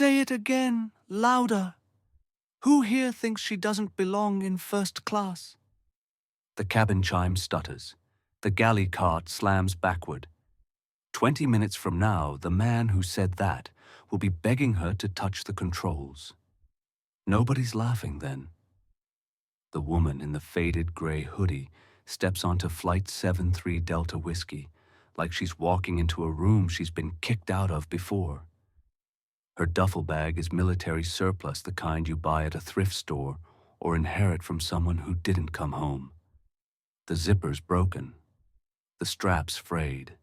Say it again, louder. Who here thinks she doesn't belong in first class? The cabin chime stutters. The galley cart slams backward. 20 minutes from now, the man who said that will be begging her to touch the controls. Nobody's laughing then. The woman in the faded gray hoodie steps onto Flight 73 Delta Whiskey like she's walking into a room she's been kicked out of before. Her duffel bag is military surplus, the kind you buy at a thrift store or inherit from someone who didn't come home. The zipper's broken. The strap's frayed.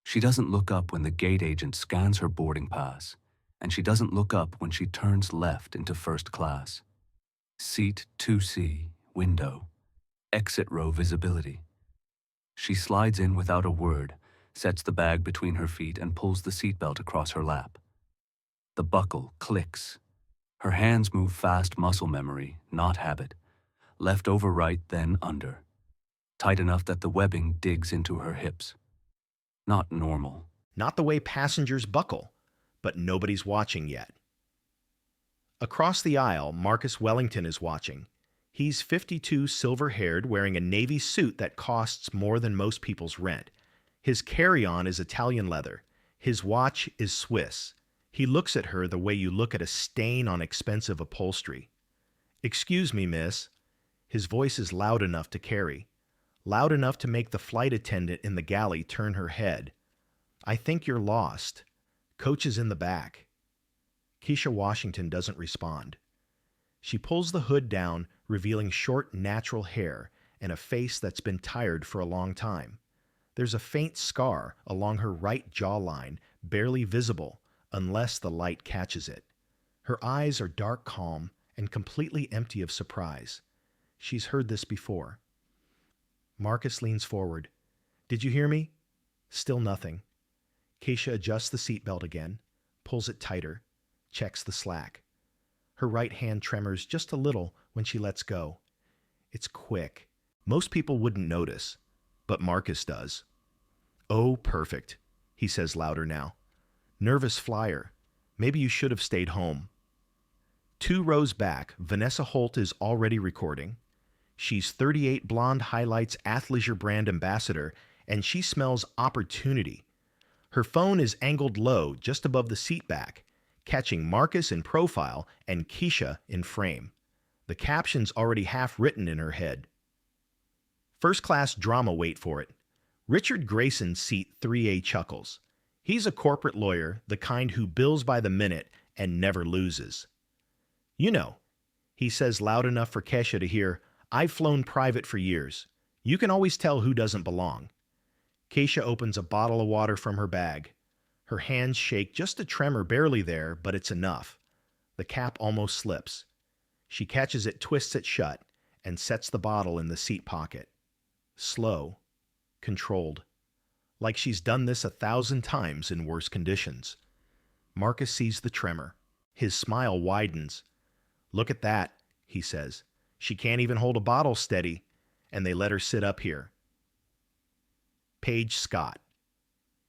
She doesn't look up when the gate agent scans her boarding pass, and she doesn't look up when she turns left into first class. Seat 2C, window, exit row visibility. She slides in without a word, sets the bag between her feet, and pulls the seatbelt across her lap. The buckle clicks. Her hands move fast, muscle memory, not habit. Left over right, then under. Tight enough that the webbing digs into her hips. Not normal. Not the way passengers buckle, but nobody's watching yet. Across the aisle, Marcus Wellington is watching. He's 52, silver-haired, wearing a navy suit that costs more than most people's rent. His carry-on is Italian leather. His watch is Swiss. He looks at her the way you look at a stain on expensive upholstery. "Excuse me, miss." His voice is loud enough to carry. Loud enough to make the flight attendant in the galley turn her head. "I think you're lost. Coach is in the back." Keisha Washington doesn't respond. She pulls the hood down, revealing short, natural hair and a face that's been tired for a long time. There's a faint scar along her right jawline, barely visible unless the light catches it. Her eyes are dark calm and completely empty of surprise. She's heard this before. Marcus leans forward. "Did you hear me?" Still nothing. Keisha adjusts the seatbelt again, pulls it tighter, checks the slack. Her right hand tremors just a little when she lets go. It's quick. Most people wouldn't notice, but Marcus does. "Oh, perfect," he says louder now. "Nervous flyer. Maybe you should have stayed home." 2 rows back, Vanessa Holt is already recording. She's 38 blonde highlights athleisure brand ambassador, and she smells opportunity. Her phone is angled low just above the seat back, catching Marcus in profile and Keisha in frame. The caption's already half written in her head. First class drama, wait for it. Richard Grayson's seat 3A chuckles. He's a corporate lawyer, the kind who bills by the minute and never loses. "You know," he says loud enough for Kesha to hear, "I've flown private for years. You can always tell who doesn't belong." Keisha opens a bottle of water from her bag. Her hands shake just a tremor, barely there, but it's enough. The cap almost slips. She catches it, twists it shut, and sets the bottle in the seat pocket. Slow, controlled. Like she's done this 1,000 times in worse conditions. Marcus sees the tremor. His smile widens. "Look at that," he says. "She can't even hold a bottle steady," and they let her sit up here. Paige Scott.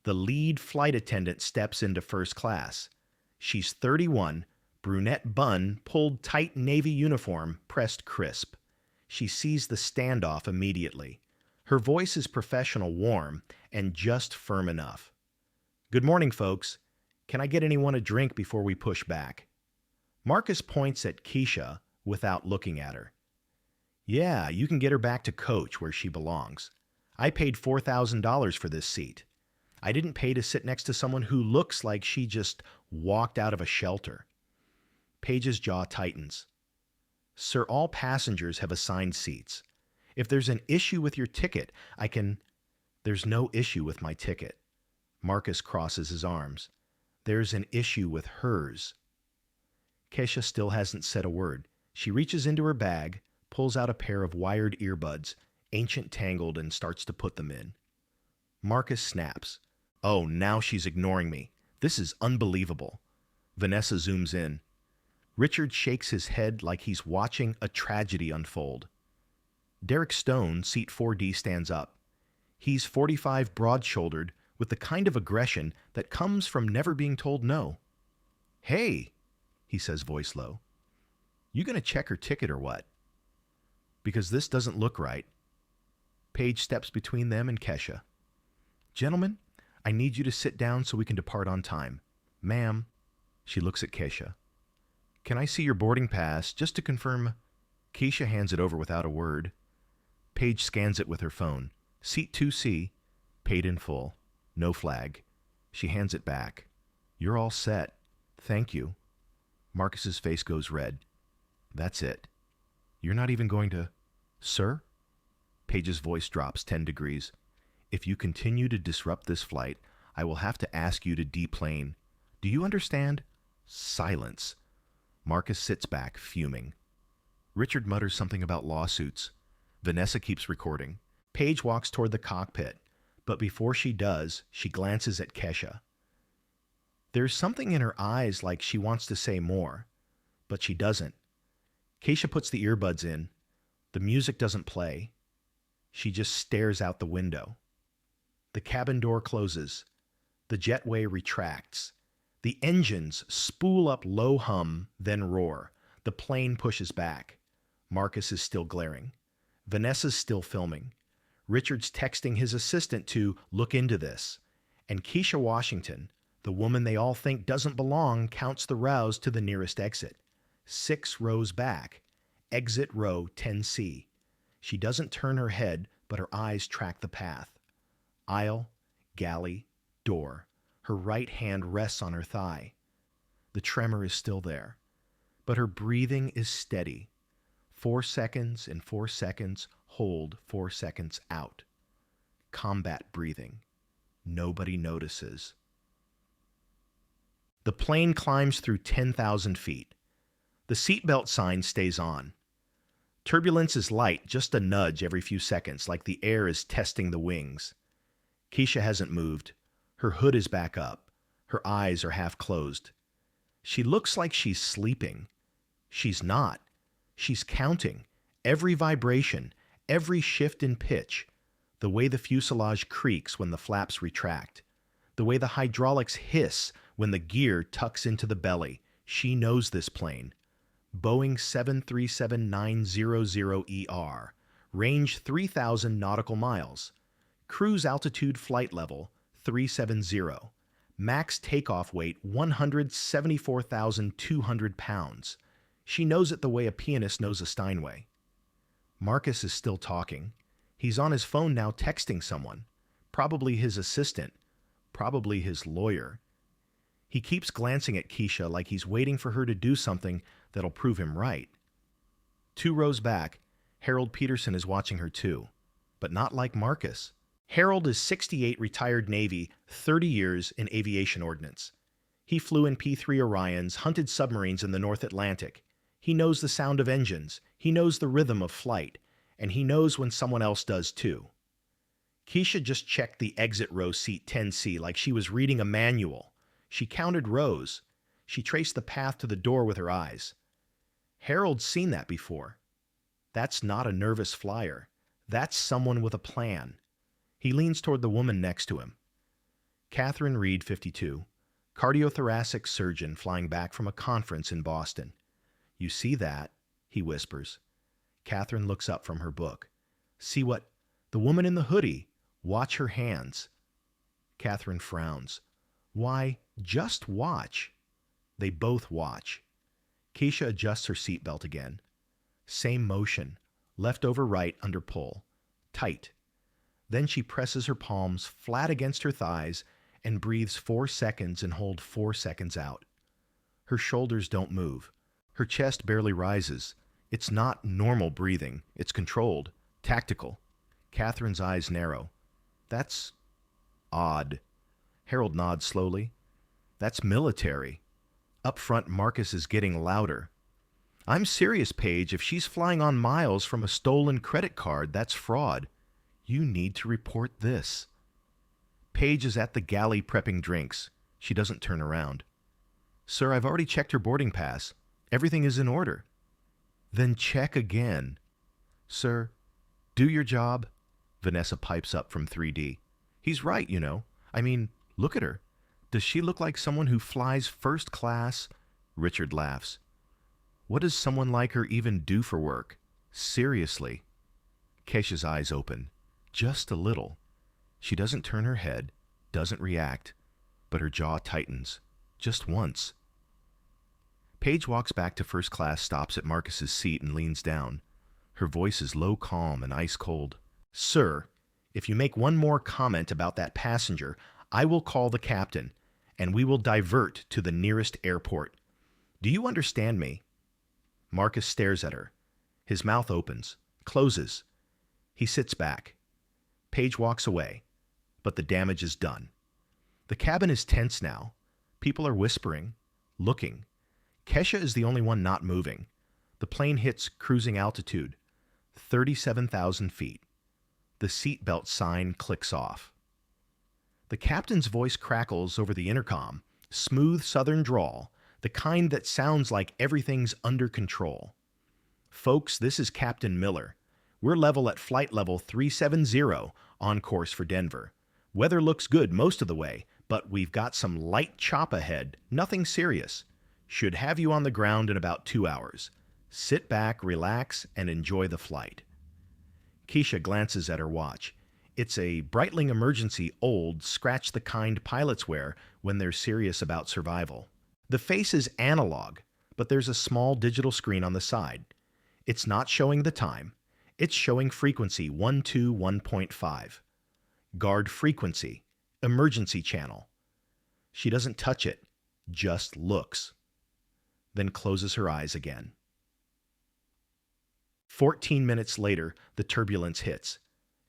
The lead flight attendant steps into first class. She's 31, brunette bun, pulled tight navy uniform, pressed crisp. She sees the standoff immediately. Her voice is professional, warm, and just firm enough. "Good morning, folks. Can I get anyone a drink before we push back?" Marcus points at Keisha without looking at her. "Yeah, you can get her back to coach where she belongs. I paid $4,000 for this seat. I didn't pay to sit next to someone who looks like she just walked out of a shelter." Paige's jaw tightens. "Sir, all passengers have assigned seats. If there's an issue with your ticket, I can—" "There's no issue with my ticket." Marcus crosses his arms. "There's an issue with hers." Kesha still hasn't said a word. She reaches into her bag, pulls out a pair of wired earbuds, ancient tangled, and starts to put them in. Marcus snaps. "Oh, now she's ignoring me. This is unbelievable." Vanessa zooms in. Richard shakes his head like he's watching a tragedy unfold. Derek Stone, seat 4D, stands up. He's 45, broad-shouldered, with the kind of aggression that comes from never being told no. Hey, he says, voice low. You gonna check her ticket or what? Because this doesn't look right. Paige steps between them and Kesha. Gentlemen, I need you to sit down so we can depart on time. Ma'am, she looks at Kesha. Can I see your boarding pass just to confirm? Keisha hands it over without a word. Paige scans it with her phone. Seat 2C, paid in full. No flag. She hands it back. You're all set. Thank you. Marcus's face goes red. That's it. You're not even going to... Sir? Paige's voice drops 10 degrees. If you continue to disrupt this flight, I will have to ask you to deplane. Do you understand? Silence. Marcus sits back, fuming. Richard mutters something about lawsuits. Vanessa keeps recording. Paige walks toward the cockpit, but before she does, she glances at Kesha. There's something in her eyes like she wants to say more, but she doesn't. Keisha puts the earbuds in. The music doesn't play. She just stares out the window. The cabin door closes. The jetway retracts. The engines spool up low hum, then roar. The plane pushes back. Marcus is still glaring. Vanessa's still filming. Richard's texting his assistant to look into this. And Keisha Washington, the woman they all think doesn't belong, counts the rows to the nearest exit. 6 rows back. Exit row 10C. She doesn't turn her head, but her eyes track the path. Aisle, galley, door. Her right hand rests on her thigh. The tremor is still there, but her breathing is steady. 4 seconds and 4 seconds, hold 4 seconds out. Combat breathing. Nobody notices. The plane climbs through 10,000 feet. The seatbelt sign stays on. Turbulence is light, just a nudge every few seconds, like the air is testing the wings. Keisha hasn't moved. Her hood is back up. Her eyes are half closed. She looks like she's sleeping. She's not. She's counting. Every vibration, every shift in pitch, the way the fuselage creaks when the flaps retract, the way the hydraulics hiss when the gear tucks into the belly. She knows this plane. Boeing 737-900ER, range 3,000 nautical miles, cruise altitude flight level 370, max takeoff weight 174,200 pounds. She knows it the way a pianist knows a Steinway. Marcus is still talking. He's on his phone now texting someone, probably his assistant, probably his lawyer. He keeps glancing at Keisha like he's waiting for her to do something that'll prove him right. 2 rows back, Harold Peterson is watching her too, but not like Marcus. Harold is 68, retired Navy, 30 years in aviation ordnance. He flew in P-3 Orions, hunted submarines in the North Atlantic. He knows the sound of engines, he knows the rhythm of flight, and he knows when someone else does too. Keisha just checked the exit row seat 10C like she was reading a manual. She counted rows. She traced the path to the door with her eyes. Harold's seen that before. That's not a nervous flyer. That's someone with a plan. He leans toward the woman next to him. Catherine Reed, 52, cardiothoracic surgeon flying back from a conference in Boston. You see that? He whispers. Catherine looks up from her book. See what? The woman in the hoodie. Watch her hands. Catherine frowns. Why, just watch. They both watch. Keisha adjusts her seatbelt again. Same motion. Left over right under pull. Tight. Then she presses her palms flat against her thighs and breathes 4 seconds and holds 4 seconds out. Her shoulders don't move. Her chest barely rises. It's not normal breathing. It's controlled. Tactical. Catherine's eyes narrow. That's odd. Harold nods slowly. That's military. Up front, Marcus is getting louder. I'm serious, Paige. If she's flying on miles from a stolen credit card, that's fraud. You need to report this. Paige is at the galley prepping drinks. She doesn't turn around. Sir, I've already checked her boarding pass. Everything is in order. Then check again. Sir, do your job. Vanessa pipes up from 3D. He's right, you know. I mean, look at her. Does she look like someone who flies first class, Richard laughs. What does someone like her even do for work? Seriously. Keisha's eyes open. Just a little. She doesn't turn her head, doesn't react, but her jaw tightens. Just once. Paige walks back to first class, stops at Marcus's seat, and leans down. Her voice is low, calm, and ice cold. Sir, if you make one more comment about that passenger, I will call the captain, and we will divert to the nearest airport. Do you understand me? Marcus stares at her. His mouth opens, closes. He sits back. Paige walks away, but the damage is done. The cabin is tense now. People are whispering, looking. Kesha is the only one not moving. The plane hits cruising altitude, 37,000 feet. The seatbelt sign clicks off. The captain's voice crackles over the intercom, smooth southern drawl, the kind that sounds like everything's under control. Folks, this is Captain Miller. We're level at flight level 370 on course for Denver. Weather looks good most of the way, but we've got some light chop ahead, nothing serious. Should have you on the ground in about 2 hours. Sit back, relax, and enjoy the flight. Keisha glances at her watch. It's a Breitling emergency old, scratch the kind pilots wear when they're serious about survival. The face is analog, but there's a small digital screen on the side. It's not showing the time. It's showing frequency 121.5. Guard frequency, emergency channel. She doesn't touch it, just looks. Then closes her eyes again. 14 minutes later, the turbulence hits.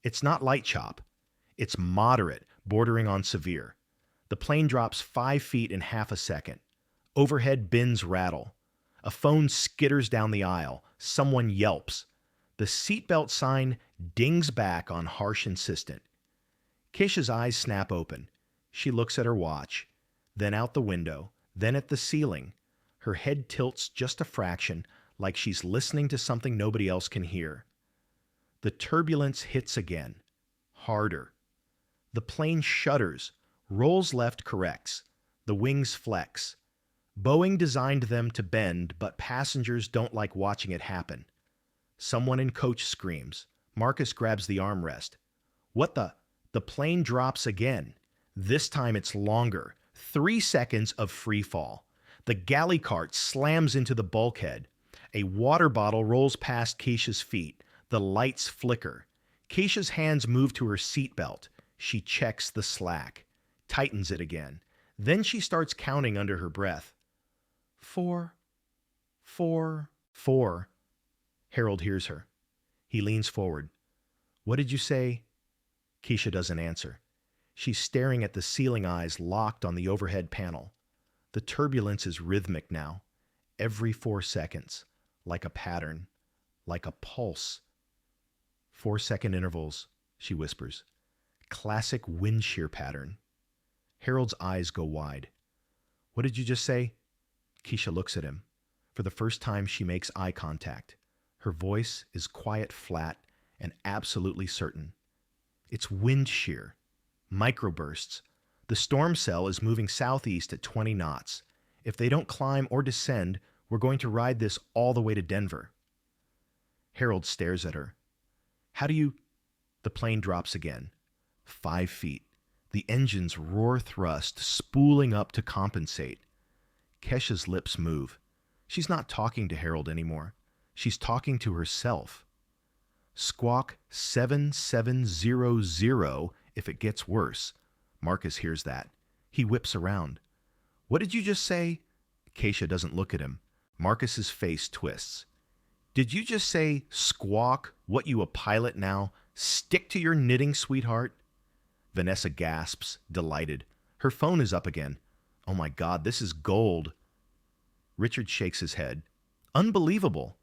It's not light chop. It's moderate, bordering on severe. The plane drops 5 feet in half a second. Overhead bins rattle. A phone skitters down the aisle. Someone yelps. The seatbelt sign dings back on harsh insistent. Keisha's eyes snap open. She looks at her watch, then out the window, then at the ceiling. Her head tilts just a fraction, like she's listening to something nobody else can hear. The turbulence hits again, harder. The plane shudders, rolls left, corrects. The wings flex. Boeing designed them to bend, but passengers don't like watching it happen. Someone in coach screams. Marcus grabs the armrest. What the? The plane drops again. This time it's longer. 3 seconds of free fall. The galley cart slams into the bulkhead. A water bottle rolls past Keisha's feet. The lights flicker. Keisha's hands move to her seatbelt. She checks the slack, tightens it again. Then she starts counting under her breath. 4, 4, 4. Harold hears her. He leans forward. What did you say? Keisha doesn't answer. She's staring at the ceiling, eyes locked on the overhead panel. The turbulence is rhythmic now, every 4 seconds, like a pattern, like a pulse. 4-second intervals, she whispers. Classic wind shear pattern. Harold's eyes go wide. What did you just say? Keisha looks at him. For the first time, she makes eye contact. Her voice is quiet, flat, and absolutely certain. It's wind shear. Microbursts. The storm cell is moving southeast at 20 knots. If they don't climb or descend, we're going to ride this all the way to Denver. Harold stares at her. How do you... The plane drops again. 5 feet. The engines roar thrust, spooling up to compensate. Kesha's lips move. She's not talking to Harold anymore. She's talking to herself. Squawk 7700 if it gets worse. Marcus hears that. He whips around. What did you just say? Keisha doesn't look at him. Marcus's face twists. Did you just say, squawk, what you a pilot now? Stick to your knitting, sweetheart? Vanessa gasps, delighted. Her phone is up again. Oh my God, this is gold. Richard shakes his head. Unbelievable.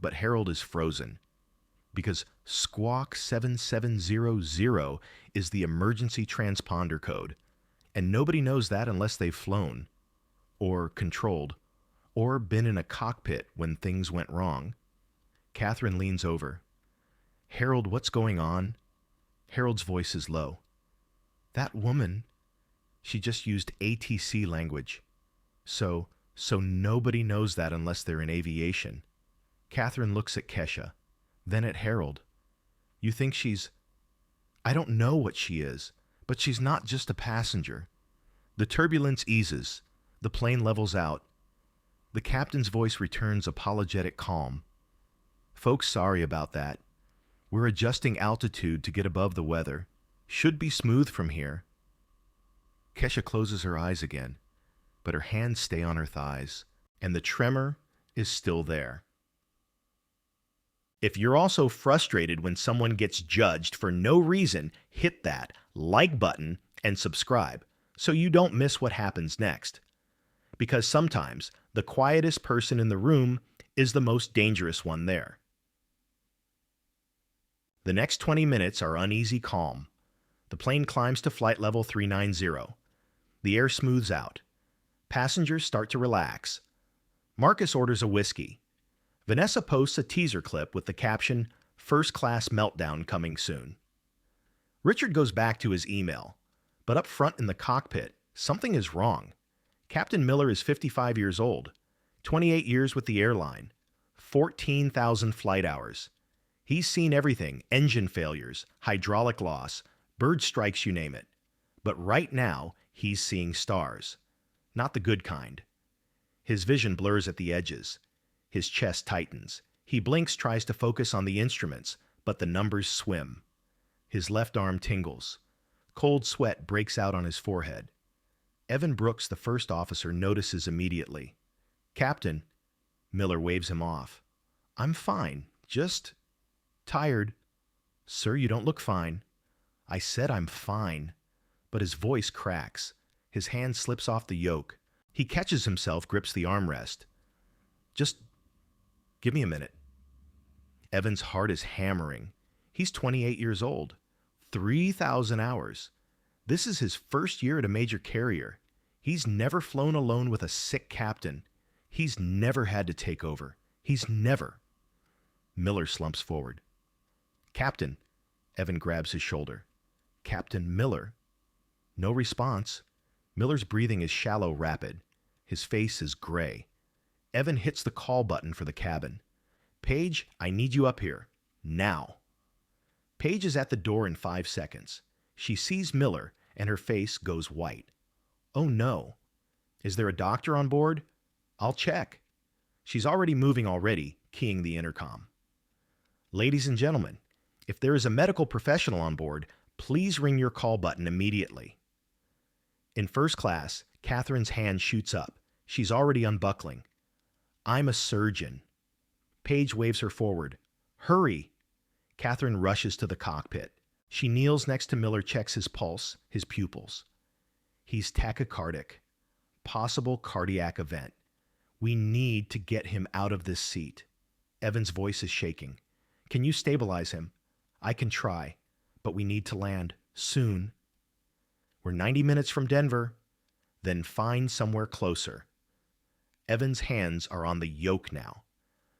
But Harold is frozen. Because squawk 7700 is the emergency transponder code. And nobody knows that unless they've flown. Or controlled. Or been in a cockpit when things went wrong. Catherine leans over. Harold, what's going on? Harold's voice is low. That woman, she just used ATC language. So, So nobody knows that unless they're in aviation. Catherine looks at Kesha, then at Harold. You think she's... I don't know what she is, but she's not just a passenger. The turbulence eases. The plane levels out. The captain's voice returns apologetic calm. Folks, sorry about that. We're adjusting altitude to get above the weather. Should be smooth from here. Kesha closes her eyes again, but her hands stay on her thighs, and the tremor is still there. If you're also frustrated when someone gets judged for no reason, hit that like button and subscribe so you don't miss what happens next. Because sometimes the quietest person in the room is the most dangerous one there. The next 20 minutes are uneasy calm. The plane climbs to flight level 390. The air smooths out. Passengers start to relax. Marcus orders a whiskey. Vanessa posts a teaser clip with the caption, "First Class Meltdown Coming Soon." Richard goes back to his email, but up front in the cockpit, something is wrong. Captain Miller is 55 years old, 28 years with the airline, 14,000 flight hours. He's seen everything: engine failures, hydraulic loss, bird strikes, you name it. But right now, he's seeing stars. Not the good kind. His vision blurs at the edges. His chest tightens. He blinks, tries to focus on the instruments, but the numbers swim. His left arm tingles. Cold sweat breaks out on his forehead. Evan Brooks, the first officer, notices immediately. "Captain," Miller waves him off. "I'm fine, just tired." "Sir, you don't look fine." "I said I'm fine." But his voice cracks. His hand slips off the yoke. He catches himself, grips the armrest. "Just give me a minute." Evan's heart is hammering. He's 28 years old. 3,000 hours. This is his first year at a major carrier. He's never flown alone with a sick captain. He's never had to take over. He's never. Miller slumps forward. "Captain." Evan grabs his shoulder. "Captain Miller." No response. Miller's breathing is shallow, rapid. His face is gray. Evan hits the call button for the cabin. "Paige, I need you up here. Now." Paige is at the door in 5 seconds. She sees Miller, and her face goes white. Oh no. Is there a doctor on board? I'll check. She's already moving already, keying the intercom. "Ladies and gentlemen, if there is a medical professional on board, please ring your call button immediately." In first class, Catherine's hand shoots up. She's already unbuckling. "I'm a surgeon." Paige waves her forward. "Hurry." Catherine rushes to the cockpit. She kneels next to Miller, checks his pulse, his pupils. He's tachycardic. Possible cardiac event. We need to get him out of this seat. Evan's voice is shaking. "Can you stabilize him?" "I can try, but we need to land soon." "We're 90 minutes from Denver." "Then find somewhere closer." Evan's hands are on the yoke now.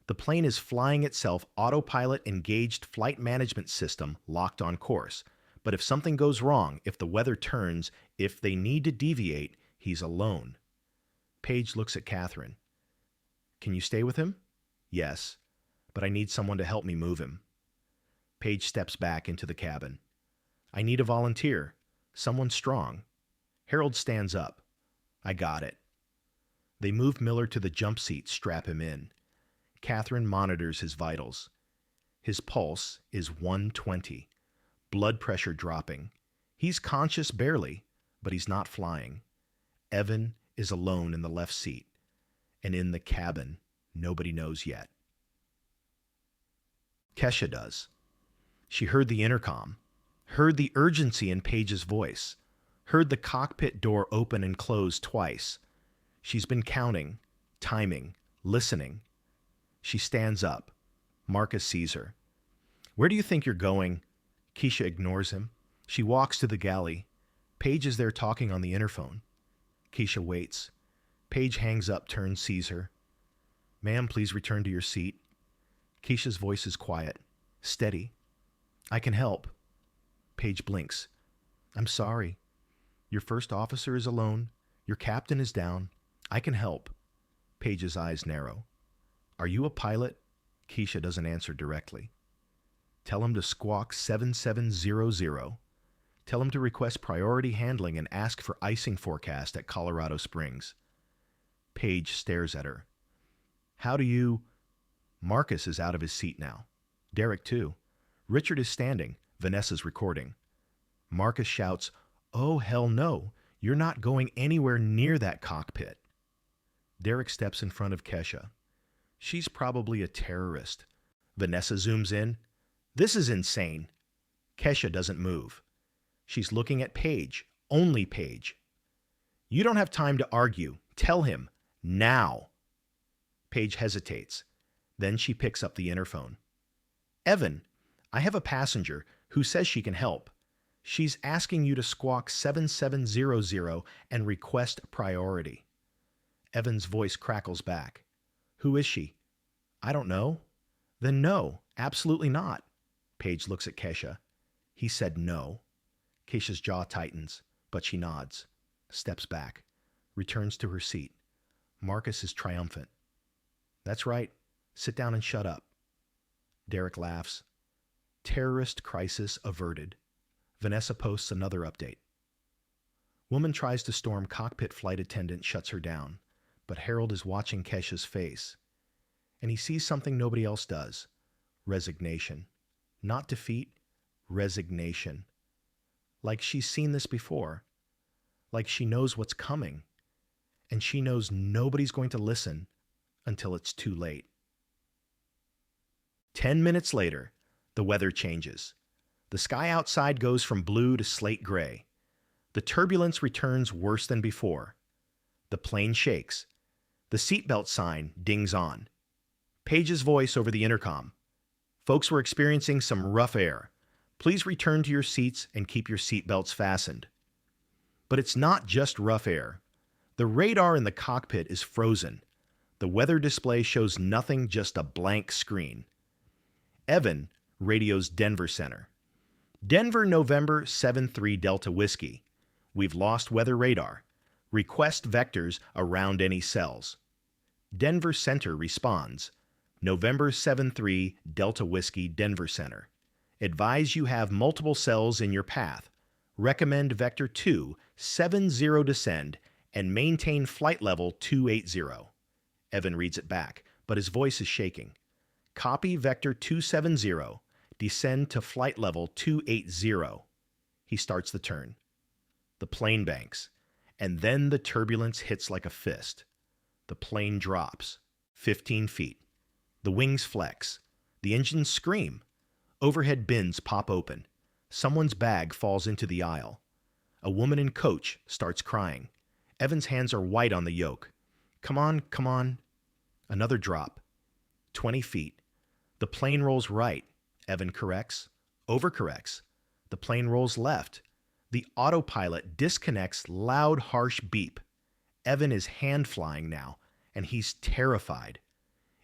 The plane is flying itself, autopilot engaged, flight management system locked on course. But if something goes wrong, if the weather turns, if they need to deviate, he's alone. Paige looks at Catherine. "Can you stay with him?" "Yes, but I need someone to help me move him." Paige steps back into the cabin. "I need a volunteer, someone strong." Harold stands up. "I got it." They move Miller to the jump seat, strap him in. Catherine monitors his vitals. His pulse is 120, blood pressure dropping. He's conscious barely, but he's not flying. Evan is alone in the left seat, and in the cabin, nobody knows yet. Kesha does. She heard the intercom, heard the urgency in Paige's voice, heard the cockpit door open and close twice. She's been counting, timing, listening. She stands up. Marcus sees her. "Where do you think you're going?" Keisha ignores him. She walks to the galley. Paige is there talking on the interphone. Keisha waits. Paige hangs up, turns, sees her. "Ma'am, please return to your seat." Keisha's voice is quiet, steady. "I can help." Paige blinks. "I'm sorry. Your first officer is alone. Your captain is down. I can help." Paige's eyes narrow. Are you a pilot? Keisha doesn't answer directly. Tell him to squawk 7700. Tell him to request priority handling and ask for icing forecast at Colorado Springs. Paige stares at her. How do you... Marcus is out of his seat now. Derek, too. Richard is standing. Vanessa's recording. Marcus shouts, "Oh, hell no. You're not going anywhere near that cockpit." Derek steps in front of Kesha. She's probably a terrorist. Vanessa zooms in. This is insane. Kesha doesn't move. She's looking at Paige. Only Paige. You don't have time to argue. Tell him. Now. Paige hesitates. Then she picks up the interphone. Evan, I have a passenger who says she can help. She's asking you to squawk 7700 and request priority. Evan's voice crackles back. Who is she? I don't know. Then no, absolutely not. Paige looks at Kesha. He said no. Kesha's jaw tightens, but she nods, steps back, returns to her seat. Marcus is triumphant. That's right. Sit down and shut up. Derek laughs. Terrorist crisis averted. Vanessa posts another update. Woman tries to storm cockpit, flight attendant shuts her down, but Harold is watching Kesha's face, and he sees something nobody else does. Resignation. Not defeat, resignation. Like she's seen this before. Like she knows what's coming, and she knows nobody's going to listen until it's too late. 10 minutes later, the weather changes. The sky outside goes from blue to slate gray. The turbulence returns worse than before. The plane shakes. The seatbelt sign dings on. Paige's voice over the intercom. Folks, we're experiencing some rough air. Please return to your seats and keep your seatbelts fastened. But it's not just rough air. The radar in the cockpit is frozen. The weather display shows nothing, just a blank screen. Evan radios Denver Center. Denver, November 73 Delta Whiskey. We've lost weather radar. Request vectors around any cells. Denver Center responds. November 73 Delta Whiskey, Denver Center. Advise you have multiple cells in your path. Recommend vector 270 descend and maintain flight level 280. Evan reads it back, but his voice is shaking. Copy vector 270. Descend to flight level 280. He starts the turn. The plane banks, and then the turbulence hits like a fist. The plane drops 15 feet. The wings flex. The engines scream. Overhead bins pop open. Someone's bag falls into the aisle. A woman in coach starts crying. Evan's hands are white on the yoke. Come on, come on. Another drop. 20 feet. The plane rolls right. Evan corrects. Overcorrects. The plane rolls left. The autopilot disconnects, loud, harsh beep. Evan is hand flying now, and he's terrified.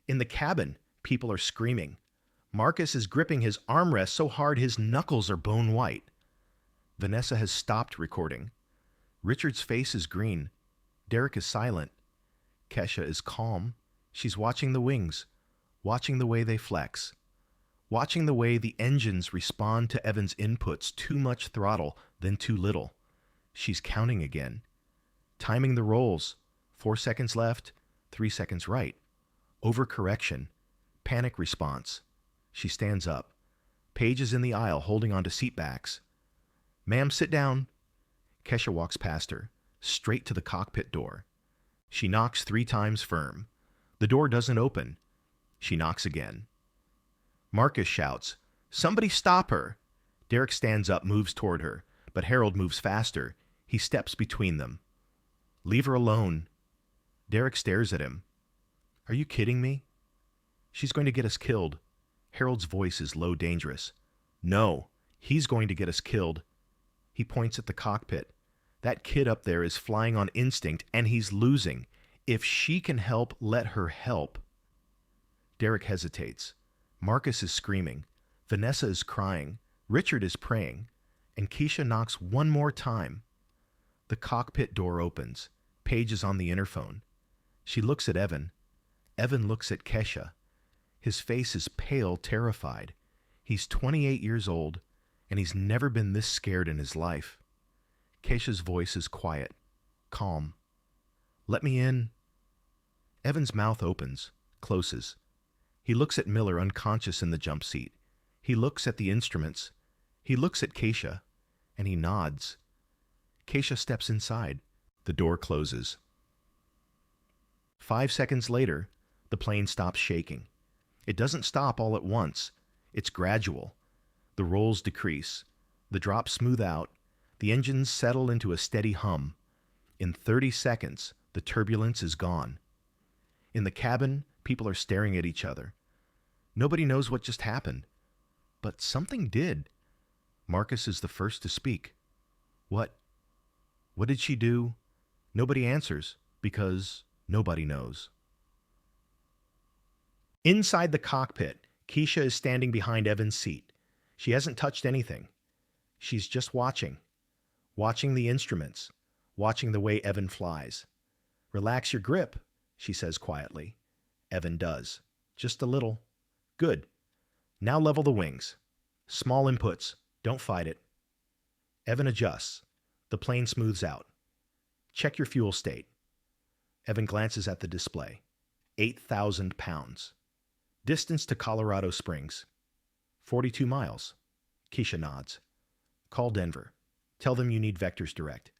In the cabin, people are screaming. Marcus is gripping his armrest so hard his knuckles are bone white. Vanessa has stopped recording. Richard's face is green. Derek is silent. Kesha is calm. She's watching the wings, watching the way they flex, watching the way the engines respond to Evan's inputs, too much throttle, then too little. She's counting again, timing the rolls. 4 seconds left, 3 seconds right. Overcorrection, panic response. She stands up. Paige is in the aisle holding onto seat backs. Ma'am, sit down. Kesha walks past her, straight to the cockpit door. She knocks 3 times firm. The door doesn't open. She knocks again. Marcus shouts, "Somebody stop her!" Derek stands up, moves toward her, but Harold moves faster. He steps between them. "Leave her alone." Derek stares at him. "Are you kidding me? She's going to get us killed." Harold's voice is low, dangerous. "No, he's going to get us killed." He points at the cockpit. "That kid up there is flying on instinct, and he's losing. If she can help, let her help." Derek hesitates. Marcus is screaming. Vanessa is crying. Richard is praying. And Keisha knocks one more time. The cockpit door opens. Paige is on the interphone. She looks at Evan. Evan looks at Kesha. His face is pale, terrified. He's 28 years old, and he's never been this scared in his life. Kesha's voice is quiet, calm. "Let me in." Evan's mouth opens, closes. He looks at Miller unconscious in the jump seat. He looks at the instruments. He looks at Kesha, and he nods. Kesha steps inside. The door closes. 5 seconds later, the plane stops shaking. It doesn't stop all at once. It's gradual. The rolls decrease. The drops smooth out. The engines settle into a steady hum. In 30 seconds, the turbulence is gone. In the cabin, people are staring at each other. Nobody knows what just happened. But something did. Marcus is the first to speak. What did she do? Nobody answers, because nobody knows. Inside the cockpit, Keisha is standing behind Evan's seat. She hasn't touched anything. She's just watching the instruments, watching the way Evan flies. "Relax your grip," she says quietly. Evan does. "Just a little." "Good. Now level the wings. Small inputs. Don't fight it." Evan adjusts. The plane smooths out. "Check your fuel state." Evan glances at the display. 8,000 pounds. "Distance to Colorado Springs." 42 miles. Keisha nods. "Call Denver. Tell them you need vectors direct.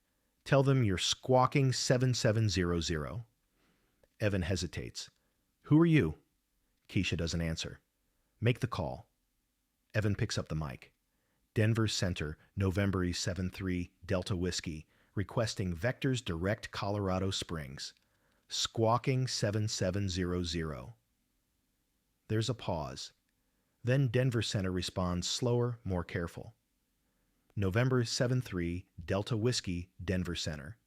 Tell them you're squawking 7700. Evan hesitates. "Who are you?" Keisha doesn't answer. "Make the call." Evan picks up the mic. "Denver Center, November 73, Delta Whiskey, requesting vectors direct Colorado Springs. Squawking 7700. There's a pause. Then Denver Center responds slower, more careful. "November 73, Delta Whiskey, Denver Center.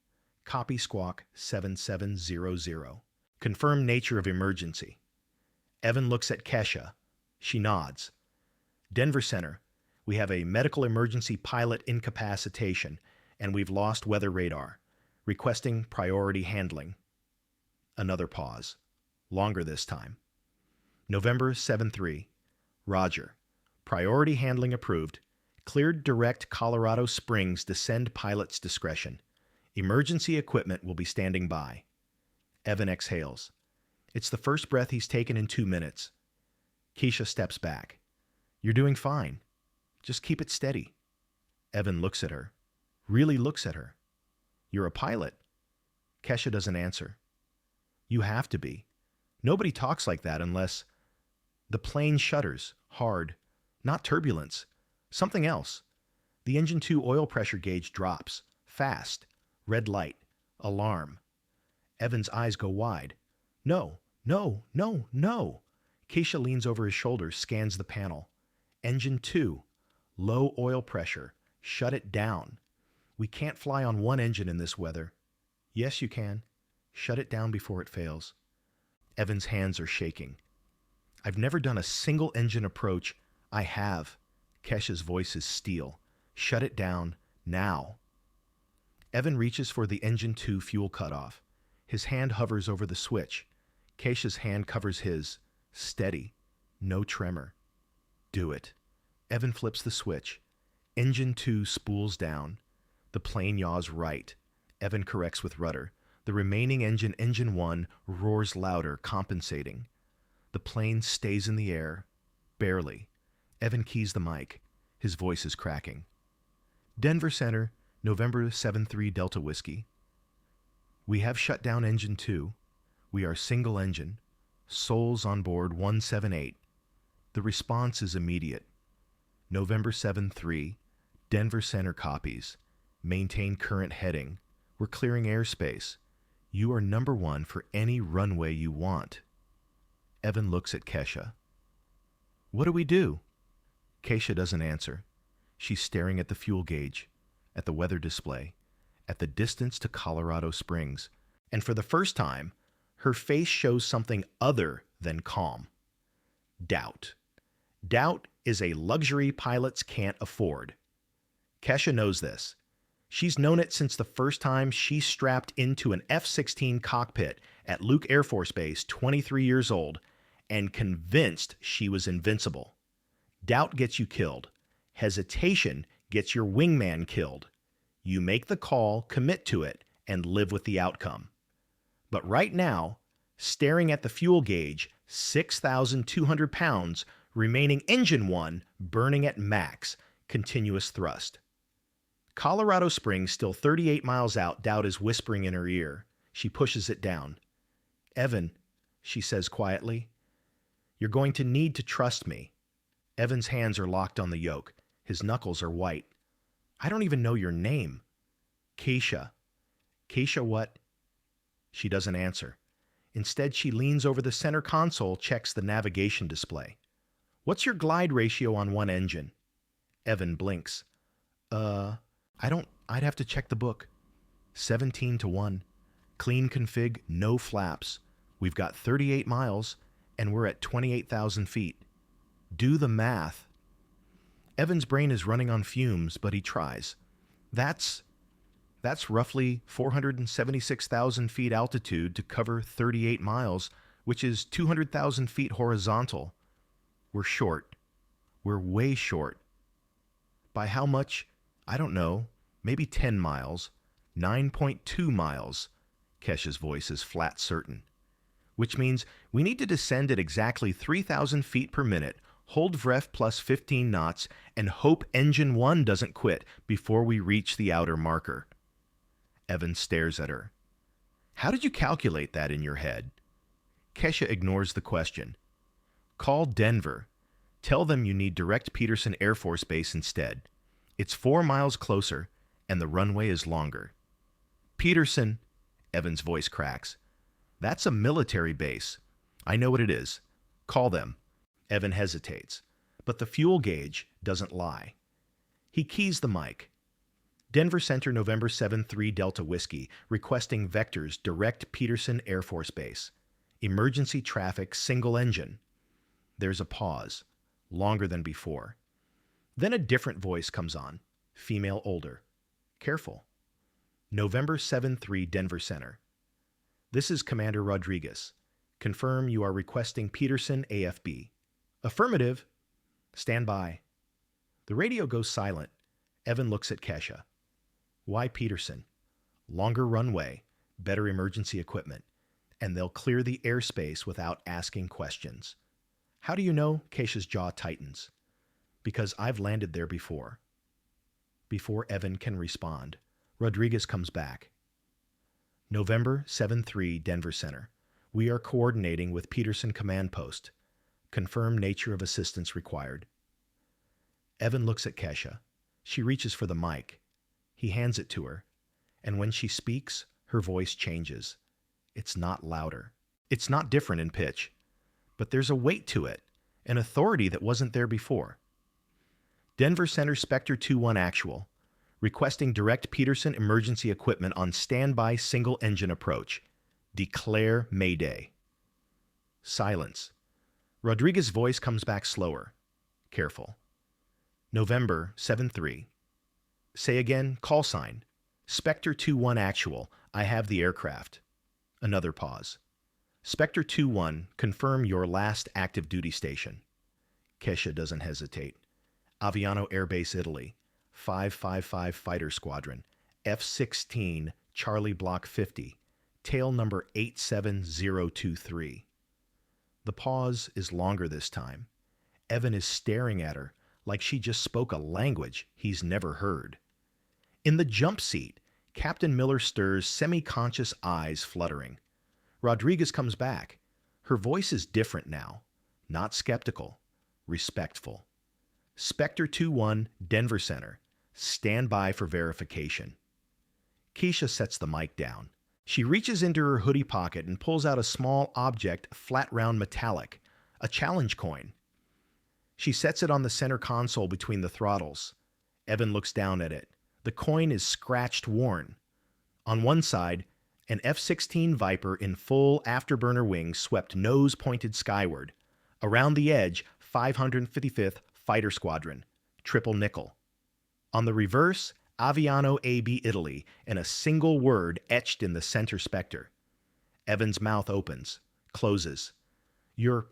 Copy squawk 7700. Confirm nature of emergency." Evan looks at Kesha. She nods. "Denver Center, we have a medical emergency pilot incapacitation, and we've lost weather radar. Requesting priority handling." Another pause. Longer this time. "November 73. Roger. Priority handling approved. Cleared direct Colorado Springs, descend pilot's discretion. Emergency equipment will be standing by." Evan exhales. It's the first breath he's taken in 2 minutes. Keisha steps back. "You're doing fine. Just keep it steady." Evan looks at her. Really looks at her. "You're a pilot." Kesha doesn't answer. "You have to be. Nobody talks like that unless..." The plane shudders, hard. Not turbulence. Something else. The engine 2 oil pressure gauge drops. Fast. Red light. Alarm. Evan's eyes go wide. "No, no, no, no." Keisha leans over his shoulder, scans the panel. "Engine 2. Low oil pressure. Shut it down. We can't fly on one engine in this weather." "Yes, you can. Shut it down before it fails." Evan's hands are shaking. "I've never done a single engine approach." "I have." Kesha's voice is steel. "Shut it down, now." Evan reaches for the engine 2 fuel cutoff. His hand hovers over the switch. Kesha's hand covers his. Steady. No tremor. "Do it." Evan flips the switch. Engine 2 spools down. The plane yaws right. Evan corrects with rudder. The remaining engine, engine 1, roars louder, compensating. The plane stays in the air. Barely. Evan keys the mic. His voice is cracking. "Denver Center, November 73 Delta Whiskey. We have shut down engine 2. We are single engine. Souls on board 178. The response is immediate. November 73, Denver Center copies. Maintain current heading. We're clearing airspace. You are number 1 for any runway you want." Evan looks at Kesha. "What do we do?" Kesha doesn't answer. She's staring at the fuel gauge, at the weather display, at the distance to Colorado Springs. And for the first time, her face shows something other than calm. Doubt. Doubt is a luxury pilots can't afford. Kesha knows this. She's known it since the first time she strapped into an F-16 cockpit at Luke Air Force Base, 23 years old, and convinced she was invincible. Doubt gets you killed. Hesitation gets your wingman killed. You make the call, commit to it, and live with the outcome. But right now, staring at the fuel gauge, 6,200 pounds, remaining engine 1, burning at max, continuous thrust. Colorado Springs, still 38 miles out, doubt is whispering in her ear. She pushes it down. "Evan," she says quietly, "you're going to need to trust me." Evan's hands are locked on the yoke. His knuckles are white. "I don't even know your name." "Keisha." "Keisha what?" She doesn't answer. Instead, she leans over the center console, checks the navigation display. "What's your glide ratio on one engine?" Evan blinks. I'd have to check the book." 17-1. Clean config, no flaps. We've got 38 miles, and we're at 28,000 feet. Do the math." Evan's brain is running on fumes, but he tries. That's roughly 476,000 feet altitude to cover 38 miles, which is 200,000 feet horizontal. We're short. We're way short. By how much? I don't know. Maybe 10 miles. 9.2 miles. Kesha's voice is flat certain. Which means we need to descend at exactly 3,000 feet per minute, hold VREF plus 15 knots, and hope engine 1 doesn't quit before we reach the outer marker. Evan stares at her. "How did you calculate that in your head?" Kesha ignores the question. "Call Denver. Tell them you need direct Peterson Air Force Base instead. It's 4 miles closer, and the runway is longer." "Peterson," Evan's voice cracks. "That's a military base. I know what it is. Call them." Evan hesitates, but the fuel gauge doesn't lie. He keys the mic. "Denver Center, November 7-3 Delta Whiskey, requesting vectors direct Peterson Air Force Base. Emergency traffic, single engine." There's a pause, longer than before. Then a different voice comes on, female, older. "Careful. November 7-3 Denver Center. This is Commander Rodriguez. Confirm you are requesting Peterson AFB." "Affirmative." "Stand by." The radio goes silent. Evan looks at Kesha. "Why Peterson?" "Longer runway, better emergency equipment, and they'll clear the airspace without asking questions." "How do you know?" Kesha's jaw tightens. "Because I've landed there before." Before Evan can respond, Rodriguez comes back. "November 7-3 Denver Center. We are coordinating with Peterson Command Post. Confirm nature of assistance required." Evan looks at Kesha. She reaches for the mic. He hands it to her, and when she speaks, her voice changes. It's not louder. It's not different in pitch, but there's a weight to it, an authority that wasn't there before. "Denver Center Spectre 2-1 actual. Requesting direct Peterson emergency equipment on standby single engine approach. Declare Mayday." Silence. Rodriguez's voice comes back slower. Careful. "November 7-3. Say again, call sign. Spectre 2-1 actual. I have the aircraft." Another pause. "Spectre 2-1, confirm your last active duty station." Kesha doesn't hesitate. "Aviano Air Base, Italy. 555 Fighter Squadron. F-16, Charlie Block 50. Tail number 87023. The pause is longer this time. Evan is staring at her like she just spoke a language he's never heard. In the jump seat, Captain Miller stirs, semi-conscious eyes fluttering. Rodriguez comes back. Her voice is different now. Not skeptical, respectful. Spectre 2-1, Denver Center. Stand by for verification. Keisha sets the mic down. She reaches into her hoodie pocket and pulls out a small object, flat round metallic, a challenge coin. She sets it on the center console between the throttles. Evan looks down at it. The coin is scratched worn. On one side, an F-16 Viper in full afterburner wings swept nose pointed skyward. Around the edge, 555th Fighter Squadron, triple nickel. On the reverse, Aviano AB Italy, and a single word etched in the center specter. Evan's mouth opens, closes. You're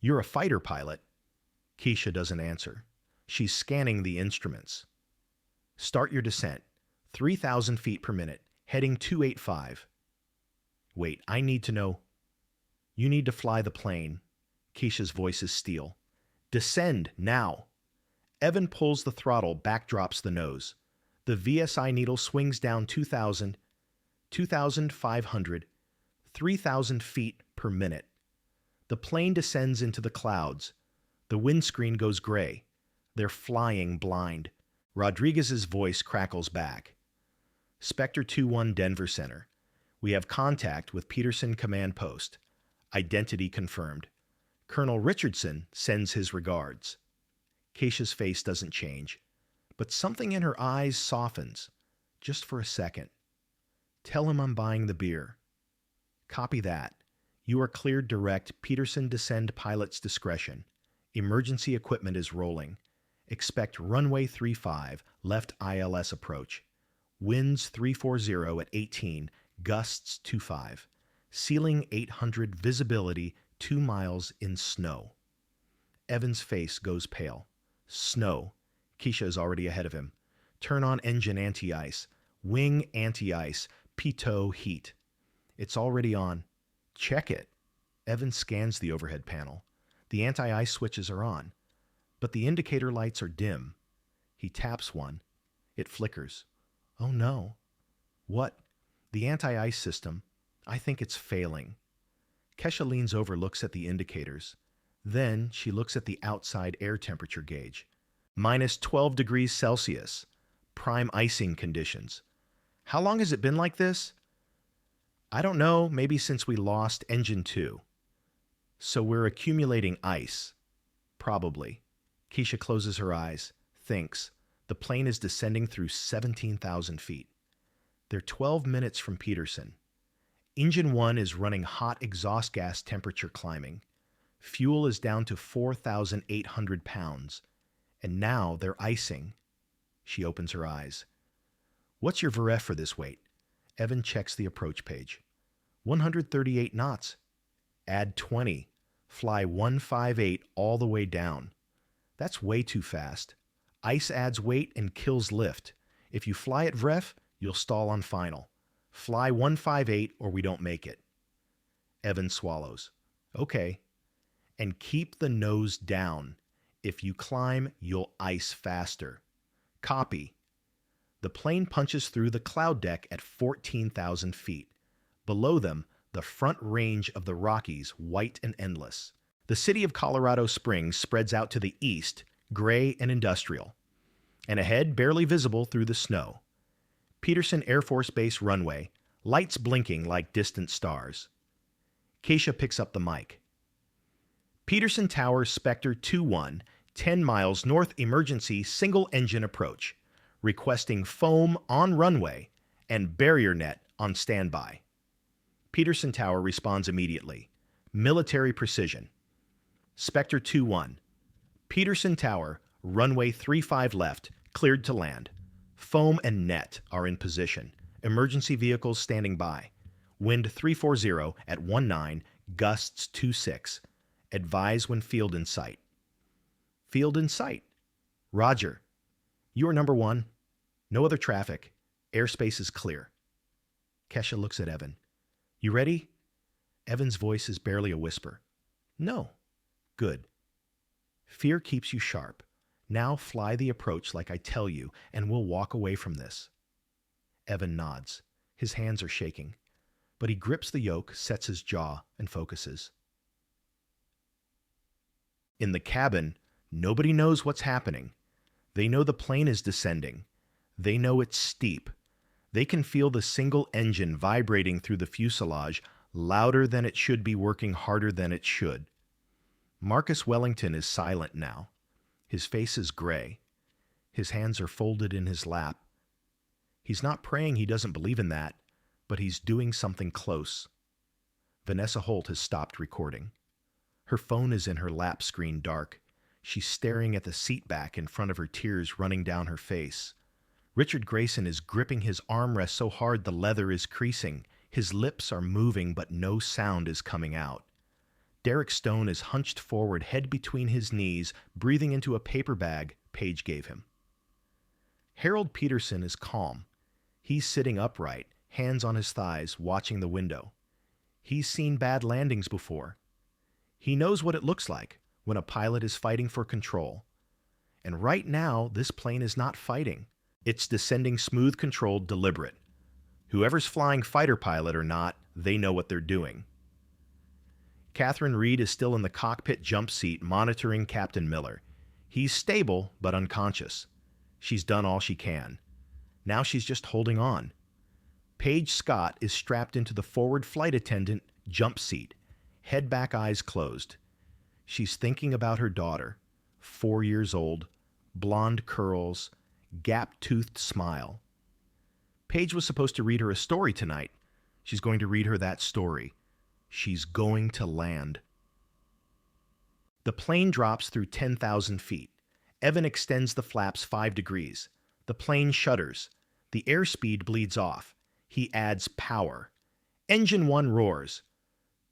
a fighter pilot. Keisha doesn't answer. She's scanning the instruments. Start your descent. 3,000 feet per minute, heading 285. Wait, I need to know. You need to fly the plane. Keisha's voice is steel. Descend, now. Evan pulls the throttle, backdrops the nose. The VSI needle swings down 2,000, 2,500, 3,000 feet per minute. The plane descends into the clouds. The windscreen goes gray. They're flying blind. Rodriguez's voice crackles back. Spectre 2-1 Denver Center. We have contact with Peterson Command Post. Identity confirmed. Colonel Richardson sends his regards. Keisha's face doesn't change, but something in her eyes softens, just for a second. Tell him I'm buying the beer. Copy that. You are cleared direct. Peterson descend pilot's discretion. Emergency equipment is rolling. Expect runway 35, left ILS approach. Winds 340 at 18, gusts 25. Ceiling 800, visibility 2 miles in snow. Evan's face goes pale. Snow. Keisha is already ahead of him. Turn on engine anti-ice. Wing anti-ice. Pitot heat. It's already on. Check it. Evan scans the overhead panel. The anti-ice switches are on, but the indicator lights are dim. He taps one. It flickers. Oh no. What? The anti-ice system. I think it's failing. Kesha leans over, looks at the indicators. Then she looks at the outside air temperature gauge. Minus 12 degrees Celsius. Prime icing conditions. How long has it been like this? I don't know, maybe since we lost engine 2. So we're accumulating ice. Probably. Keisha closes her eyes, thinks. The plane is descending through 17,000 feet. They're 12 minutes from Peterson. Engine 1 is running hot exhaust gas, temperature climbing. Fuel is down to 4,800 pounds. And now they're icing. She opens her eyes. What's your VREF for this weight? Evan checks the approach page. 138 knots. Add 20. Fly 158 all the way down. That's way too fast. Ice adds weight and kills lift. If you fly at VREF, you'll stall on final. Fly 158 or we don't make it. Evan swallows. Okay. And keep the nose down. If you climb, you'll ice faster. Copy. The plane punches through the cloud deck at 14,000 feet. Below them, the front range of the Rockies, white and endless. The city of Colorado Springs spreads out to the east, gray and industrial. And ahead, barely visible through the snow. Peterson Air Force Base runway, lights blinking like distant stars. Keisha picks up the mic. Peterson Tower Spectre 2-1, 10 miles north, emergency single-engine approach. Requesting foam on runway and barrier net on standby. Peterson Tower responds immediately. Military precision. Spectre 2-1. Peterson Tower, runway 35 left, cleared to land. Foam and net are in position. Emergency vehicles standing by. Wind 340 at 19, gusts 26. Advise when field in sight. Field in sight. Roger. You are number 1. No other traffic. Airspace is clear. Kesha looks at Evan. You ready? Evan's voice is barely a whisper. No. Good. Fear keeps you sharp. Now fly the approach like I tell you, and we'll walk away from this. Evan nods. His hands are shaking. But he grips the yoke, sets his jaw, and focuses. In the cabin, nobody knows what's happening. They know the plane is descending. They know it's steep. They can feel the single engine vibrating through the fuselage, louder than it should be, working harder than it should. Marcus Wellington is silent now. His face is gray. His hands are folded in his lap. He's not praying, he doesn't believe in that, but he's doing something close. Vanessa Holt has stopped recording. Her phone is in her lap, screen dark. She's staring at the seat back in front of her, tears running down her face. Richard Grayson is gripping his armrest so hard the leather is creasing. His lips are moving, but no sound is coming out. Derek Stone is hunched forward, head between his knees, breathing into a paper bag Paige gave him. Harold Peterson is calm. He's sitting upright, hands on his thighs, watching the window. He's seen bad landings before. He knows what it looks like when a pilot is fighting for control. And right now, this plane is not fighting. It's descending smooth, controlled, deliberate. Whoever's flying fighter pilot or not, they know what they're doing. Catherine Reed is still in the cockpit jump seat, monitoring Captain Miller. He's stable, but unconscious. She's done all she can. Now she's just holding on. Paige Scott is strapped into the forward flight attendant jump seat, head back, eyes closed. She's thinking about her daughter, 4 years old, blonde curls, gap-toothed smile. Paige was supposed to read her a story tonight. She's going to read her that story. She's going to land. The plane drops through 10,000 feet. Evan extends the flaps 5 degrees. The plane shudders. The airspeed bleeds off. He adds power. Engine 1 roars.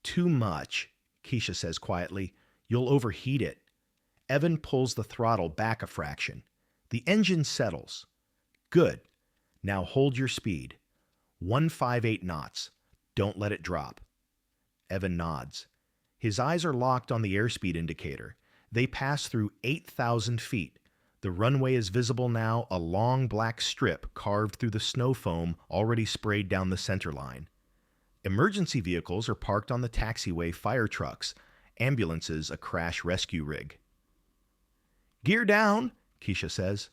Too much, Keisha says quietly. You'll overheat it. Evan pulls the throttle back a fraction. The engine settles. Good. Now hold your speed. 158 knots. Don't let it drop. Evan nods. His eyes are locked on the airspeed indicator. They pass through 8,000 feet. The runway is visible now, a long black strip carved through the snow foam already sprayed down the center line. Emergency vehicles are parked on the taxiway, fire trucks, ambulances, a crash rescue rig. Gear down, Keisha says.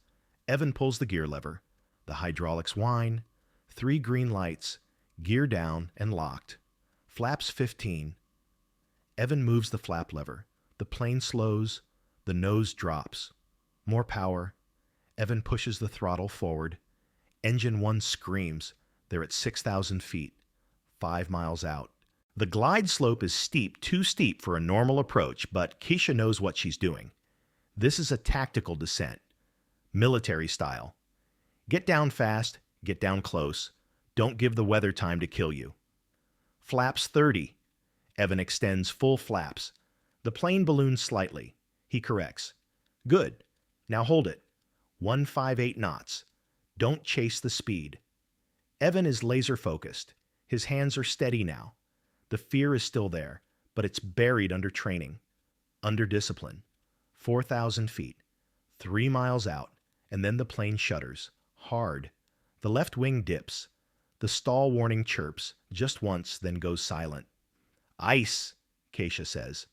Evan pulls the gear lever. The hydraulics whine. 3 green lights. Gear down and locked. Flaps 15. Evan moves the flap lever. The plane slows. The nose drops. More power. Evan pushes the throttle forward. Engine 1 screams. They're at 6,000 feet, 5 miles out. The glide slope is steep, too steep for a normal approach, but Keisha knows what she's doing. This is a tactical descent, military style. Get down fast, get down close. Don't give the weather time to kill you. Flaps 30. Evan extends full flaps. The plane balloons slightly. He corrects. Good. Now hold it. 158 knots. Don't chase the speed. Evan is laser focused. His hands are steady now. The fear is still there, but it's buried under training, under discipline. 4,000 feet, 3 miles out, and then the plane shudders. Hard. The left wing dips. The stall warning chirps, just once, then goes silent. Ice, Keisha says.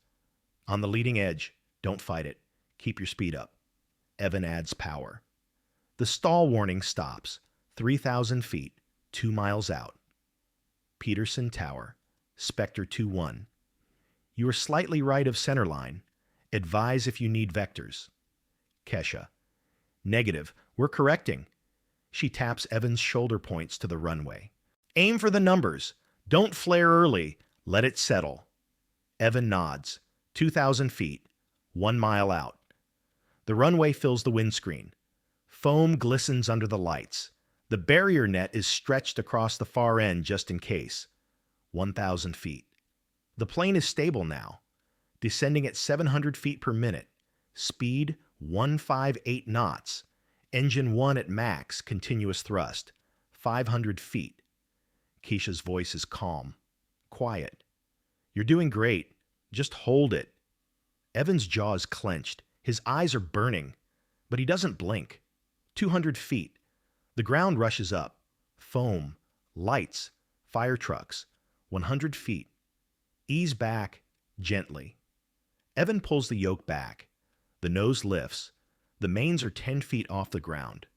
On the leading edge. Don't fight it. Keep your speed up. Evan adds power. The stall warning stops. 3,000 feet, 2 miles out. Peterson Tower. Spectre 2-1. You are slightly right of centerline. Advise if you need vectors. Kesha. Negative. We're correcting. She taps Evan's shoulder points to the runway. Aim for the numbers. Don't flare early. Let it settle. Evan nods. 2,000 feet. 1 mile out. The runway fills the windscreen. Foam glistens under the lights. The barrier net is stretched across the far end just in case. 1,000 feet. The plane is stable now, descending at 700 feet per minute. Speed 158 knots. Engine 1 at max, continuous thrust. 500 feet. Keisha's voice is calm, quiet. You're doing great. Just hold it. Evan's jaw is clenched. His eyes are burning, but he doesn't blink. 200 feet. The ground rushes up. Foam, lights, fire trucks. 100 feet. Ease back, gently. Evan pulls the yoke back. The nose lifts. The mains are 10 feet off the ground.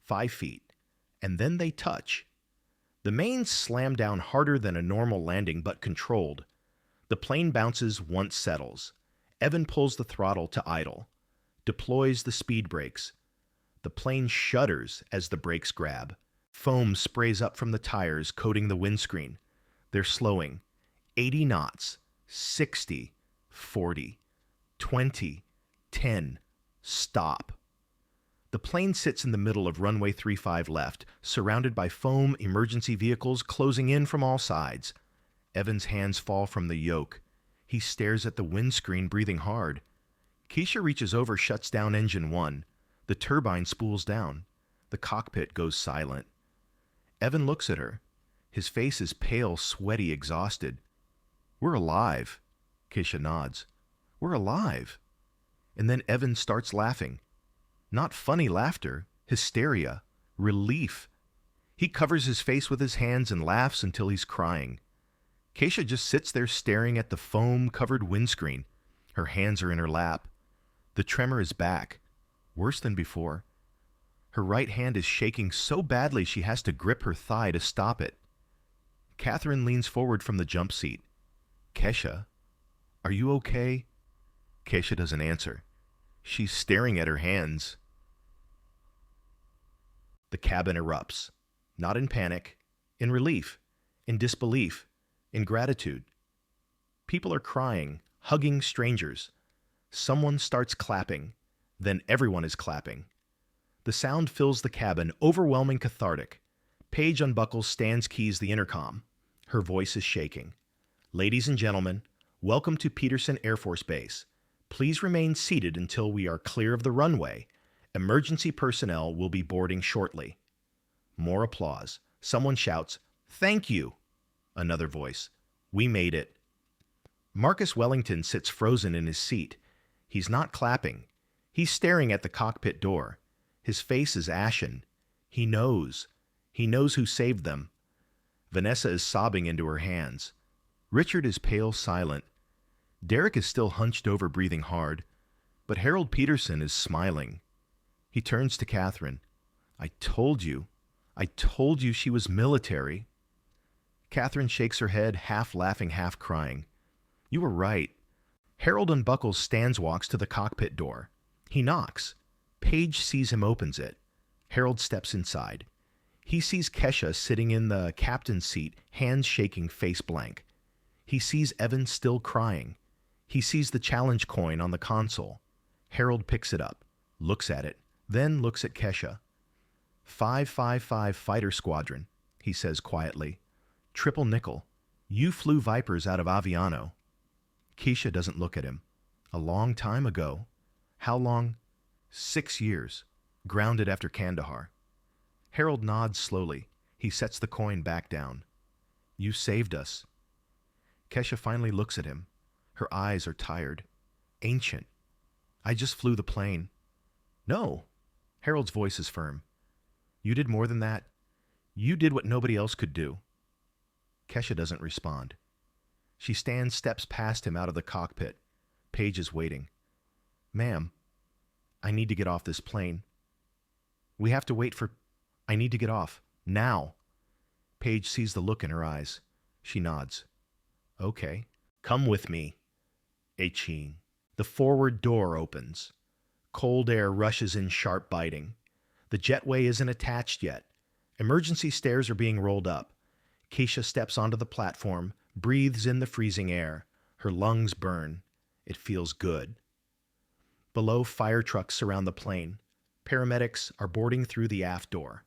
5 feet. And then they touch. The mains slam down harder than a normal landing, but controlled. The plane bounces once settles. Evan pulls the throttle to idle. Deploys the speed brakes. The plane shudders as the brakes grab. Foam sprays up from the tires, coating the windscreen. They're slowing. 80 knots. 60. 40. 20. 10. Stop. The plane sits in the middle of runway 35 left, surrounded by foam emergency vehicles closing in from all sides. Evan's hands fall from the yoke. He stares at the windscreen, breathing hard. Keisha reaches over, shuts down engine 1. The turbine spools down. The cockpit goes silent. Evan looks at her. His face is pale, sweaty, exhausted. "We're alive." Keisha nods. "We're alive." And then Evan starts laughing. Not funny laughter, hysteria, relief. He covers his face with his hands and laughs until he's crying. Keisha just sits there staring at the foam-covered windscreen. Her hands are in her lap. The tremor is back, worse than before. Her right hand is shaking so badly she has to grip her thigh to stop it. Catherine leans forward from the jump seat. "Keisha, are you okay?" Keisha doesn't answer. She's staring at her hands. The cabin erupts, not in panic, in relief, in disbelief, in gratitude. People are crying, hugging strangers. Someone starts clapping, then everyone is clapping. The sound fills the cabin, overwhelming, cathartic. Paige unbuckles Stan's keys the intercom. Her voice is shaking. "Ladies and gentlemen, welcome to Peterson Air Force Base. Please remain seated until we are clear of the runway. Emergency personnel will be boarding shortly." More applause. Someone shouts, "Thank you." Another voice, "We made it." Marcus Wellington sits frozen in his seat. He's not clapping. He's staring at the cockpit door. His face is ashen. He knows. He knows who saved them. Vanessa is sobbing into her hands. Richard is pale, silent. Derek is still hunched over, breathing hard. But Harold Peterson is smiling. He turns to Catherine. I told you she was military." Catherine shakes her head, half laughing, half crying. "You were right." Harold unbuckles Stan's, walks to the cockpit door. He knocks. Paige sees him, opens it. Harold steps inside. He sees Keisha sitting in the captain's seat, hands shaking, face blank. He sees Evan still crying. He sees the challenge coin on the console. Harold picks it up, looks at it, then looks at Keisha. 555 Fighter Squadron, he says quietly. Triple nickel. You flew Vipers out of Aviano. Keisha doesn't look at him. A long time ago. How long? 6 years. Grounded after Kandahar. Harold nods slowly. He sets the coin back down. You saved us. Keisha finally looks at him. Her eyes are tired. Ancient. I just flew the plane. No. Harold's voice is firm. You did more than that. You did what nobody else could do. Keisha doesn't respond. She stands steps past him out of the cockpit. Paige is waiting. Ma'am, I need to get off this plane. We have to wait for... I need to get off. Now. Paige sees the look in her eyes. She nods. Okay. Come with me. Echeen. The forward door opens. Cold air rushes in, sharp biting. The jetway isn't attached yet. Emergency stairs are being rolled up. Keisha steps onto the platform, breathes in the freezing air. Her lungs burn. It feels good. Below, fire trucks surround the plane. Paramedics are boarding through the aft door.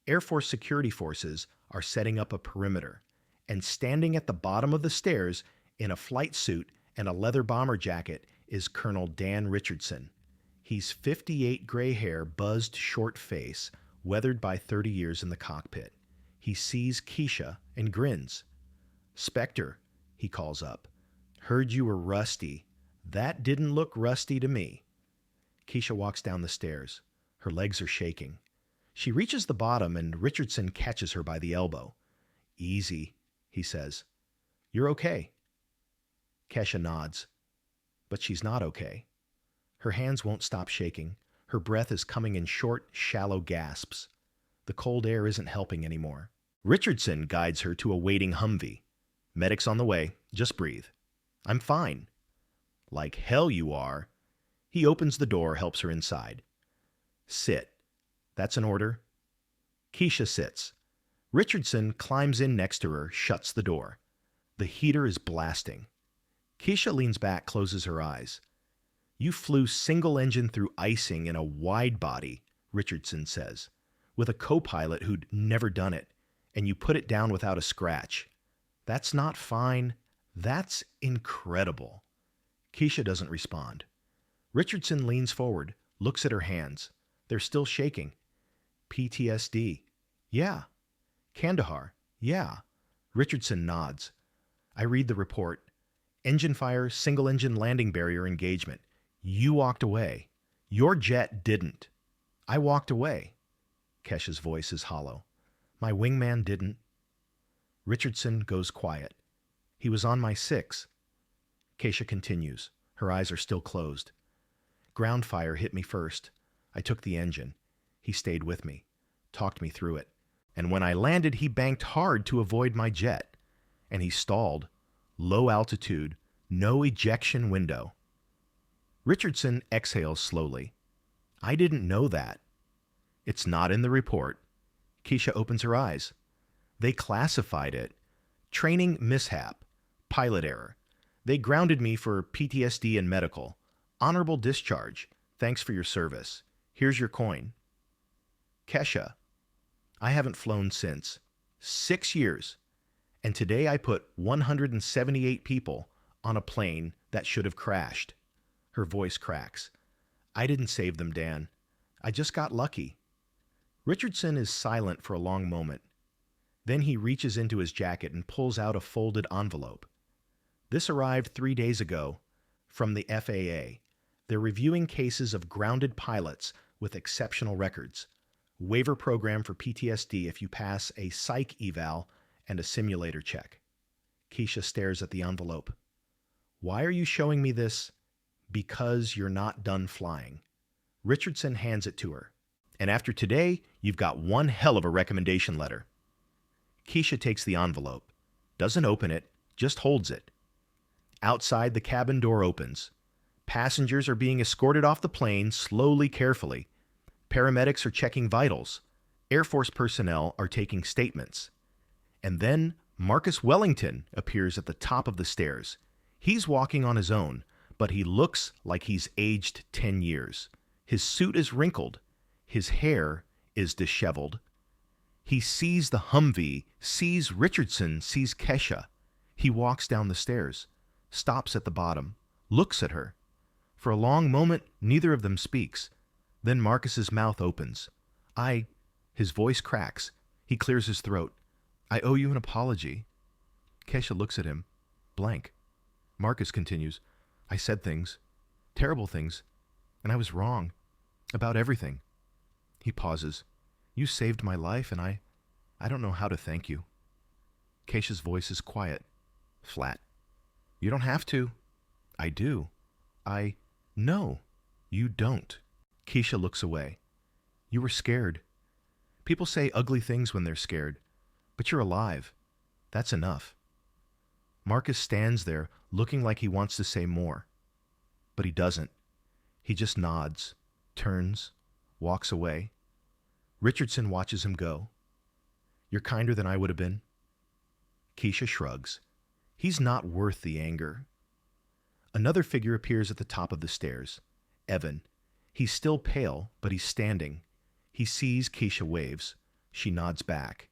Air Force security forces are setting up a perimeter. And standing at the bottom of the stairs, in a flight suit and a leather bomber jacket, is Colonel Dan Richardson. He's 58, gray hair, buzzed short face, weathered by 30 years in the cockpit. He sees Keisha and grins. Spectre, he calls up. Heard you were rusty. That didn't look rusty to me. Keisha walks down the stairs. Her legs are shaking. She reaches the bottom and Richardson catches her by the elbow. Easy, he says. You're okay. Keisha nods. But she's not okay. Her hands won't stop shaking. Her breath is coming in short, shallow gasps. The cold air isn't helping anymore. Richardson guides her to a waiting Humvee. Medics on the way. Just breathe. I'm fine. Like hell you are. He opens the door, helps her inside. Sit. That's an order. Keisha sits. Richardson climbs in next to her, shuts the door. The heater is blasting. Keisha leans back, closes her eyes. You flew single engine through icing in a wide body, Richardson says, with a co-pilot who'd never done it, and you put it down without a scratch. That's not fine. That's incredible. Keisha doesn't respond. Richardson leans forward, looks at her hands. They're still shaking. PTSD. Yeah. Kandahar. Yeah. Richardson nods. I read the report. Engine fire, single-engine landing barrier engagement. You walked away. Your jet didn't. I walked away. Kesha's voice is hollow. My wingman didn't. Richardson goes quiet. He was on my 6. Kesha continues. Her eyes are still closed. Ground fire hit me first. I took the engine. He stayed with me, talked me through it. And when I landed, he banked hard to avoid my jet. And he stalled. Low altitude, no ejection window. Richardson exhales slowly. I didn't know that. It's not in the report. Keisha opens her eyes. They classified it. Training mishap. Pilot error. They grounded me for PTSD and medical. Honorable discharge. Thanks for your service. Here's your coin. Kesha. I haven't flown since. 6 years. And today I put 178 people on a plane that should have crashed. Her voice cracks. I didn't save them, Dan. I just got lucky. Richardson is silent for a long moment. Then he reaches into his jacket and pulls out a folded envelope. This arrived 3 days ago from the FAA. They're reviewing cases of grounded pilots with exceptional records. Waiver program for PTSD if you pass a psych eval and a simulator check. Keisha stares at the envelope. Why are you showing me this? Because you're not done flying. Richardson hands it to her. And after today, you've got one hell of a recommendation letter. Keisha takes the envelope, doesn't open it, just holds it. Outside, the cabin door opens. Passengers are being escorted off the plane slowly, carefully. Paramedics are checking vitals. Air Force personnel are taking statements. And then Marcus Wellington appears at the top of the stairs. He's walking on his own, but he looks like he's aged 10 years. His suit is wrinkled. His hair is disheveled. He sees the Humvee, sees Richardson, sees Kesha. He walks down the stairs, stops at the bottom, looks at her. For a long moment, neither of them speaks. Then Marcus's mouth opens. His voice cracks. He clears his throat. I owe you an apology. Kesha looks at him, blank. Marcus continues. I said things, terrible things, and I was wrong about everything. He pauses. You saved my life, and I don't know how to thank you. Kesha's voice is quiet, flat. You don't have to. I do. No, you don't. Keisha looks away. You were scared. People say ugly things when they're scared, but you're alive. That's enough. Marcus stands there, looking like he wants to say more. But he doesn't. He just nods, turns, walks away. Richardson watches him go. You're kinder than I would have been. Keisha shrugs. He's not worth the anger. Another figure appears at the top of the stairs. Evan. He's still pale, but he's standing. He sees Keisha waves. She nods back.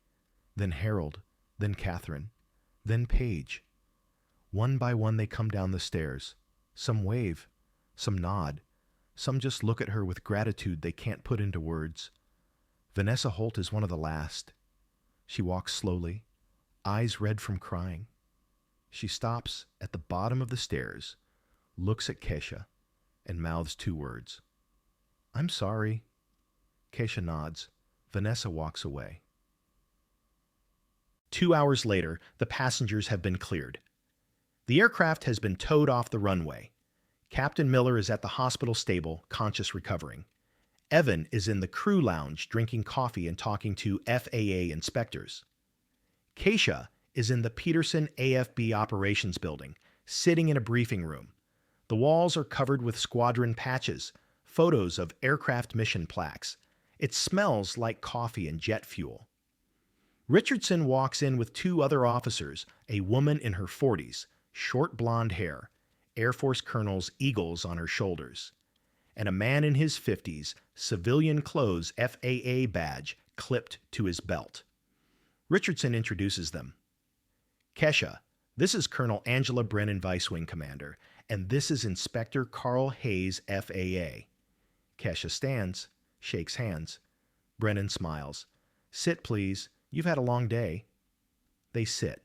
Then Harold, then Catherine, then Paige. One by one they come down the stairs. Some wave, some nod. Some just look at her with gratitude they can't put into words. Vanessa Holt is one of the last. She walks slowly, eyes red from crying. She stops at the bottom of the stairs, looks at Kesha, and mouths 2 words. I'm sorry. Kesha nods. Vanessa walks away. 2 hours later, the passengers have been cleared. The aircraft has been towed off the runway. Captain Miller is at the hospital stable, conscious recovering. Evan is in the crew lounge drinking coffee and talking to FAA inspectors. Keisha is in the Peterson AFB operations building, sitting in a briefing room. The walls are covered with squadron patches, photos of aircraft mission plaques. It smells like coffee and jet fuel. Richardson walks in with 2 other officers, a woman in her 40s, short blonde hair, Air Force colonel's eagles on her shoulders. and a man in his 50s, civilian clothes FAA badge clipped to his belt. Richardson introduces them. Kesha, this is Colonel Angela Brennan, Vice Wing Commander, and this is Inspector Carl Hayes, FAA. Kesha stands, shakes hands. Brennan smiles. Sit, please. You've had a long day. They sit.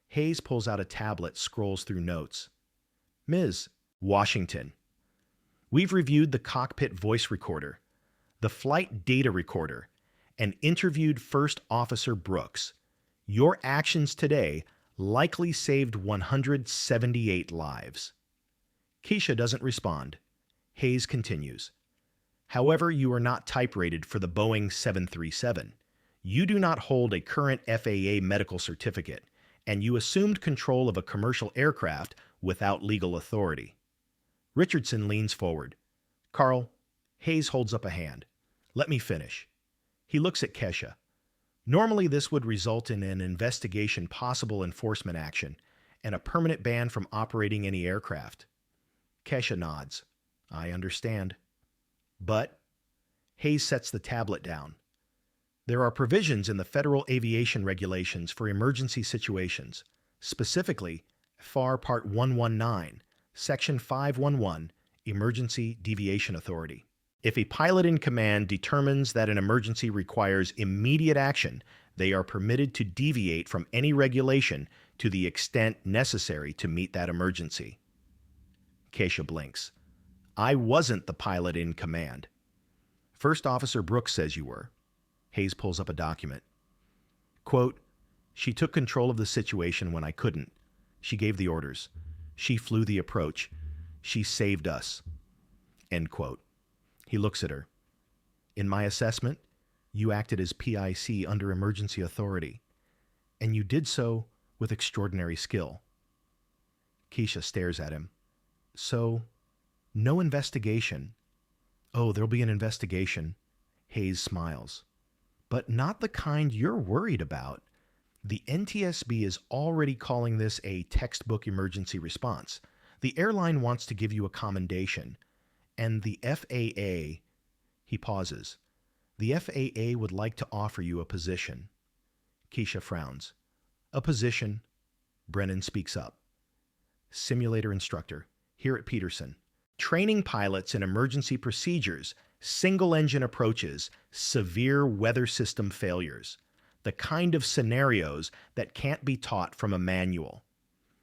Hayes pulls out a tablet, scrolls through notes. Ms. Washington. We've reviewed the cockpit voice recorder, the flight data recorder, and interviewed First Officer Brooks. Your actions today likely saved 178 lives. Keisha doesn't respond. Hayes continues. However, you are not type-rated for the Boeing 737. You do not hold a current FAA medical certificate, and you assumed control of a commercial aircraft without legal authority. Richardson leans forward. Carl, Hayes holds up a hand. Let me finish. He looks at Kesha. Normally, this would result in an investigation, possible enforcement action, and a permanent ban from operating any aircraft. Kesha nods. I understand. But Hayes sets the tablet down. There are provisions in the Federal Aviation Regulations for emergency situations, specifically FAR Part 119, Section 511, Emergency Deviation Authority. If a pilot in command determines that an emergency requires immediate action, they are permitted to deviate from any regulation to the extent necessary to meet that emergency. Keisha blinks. I wasn't the pilot in command. First Officer Brooks says you were. Hayes pulls up a document. Quote, she took control of the situation when I couldn't. She gave the orders. She flew the approach. She saved us. End quote. He looks at her. In my assessment, you acted as PIC under emergency authority, and you did so with extraordinary skill. Keisha stares at him. So, no investigation. Oh, there'll be an investigation. Hayes smiles. But not the kind you're worried about. The NTSB is already calling this a textbook emergency response. The airline wants to give you a commendation. And the FAA, he pauses. The FAA would like to offer you a position. Keisha frowns. A position. Brennan speaks up. Simulator instructor, here at Peterson. Training pilots in emergency procedures, single-engine approaches, severe weather system failures. The kind of scenarios that can't be taught from a manual.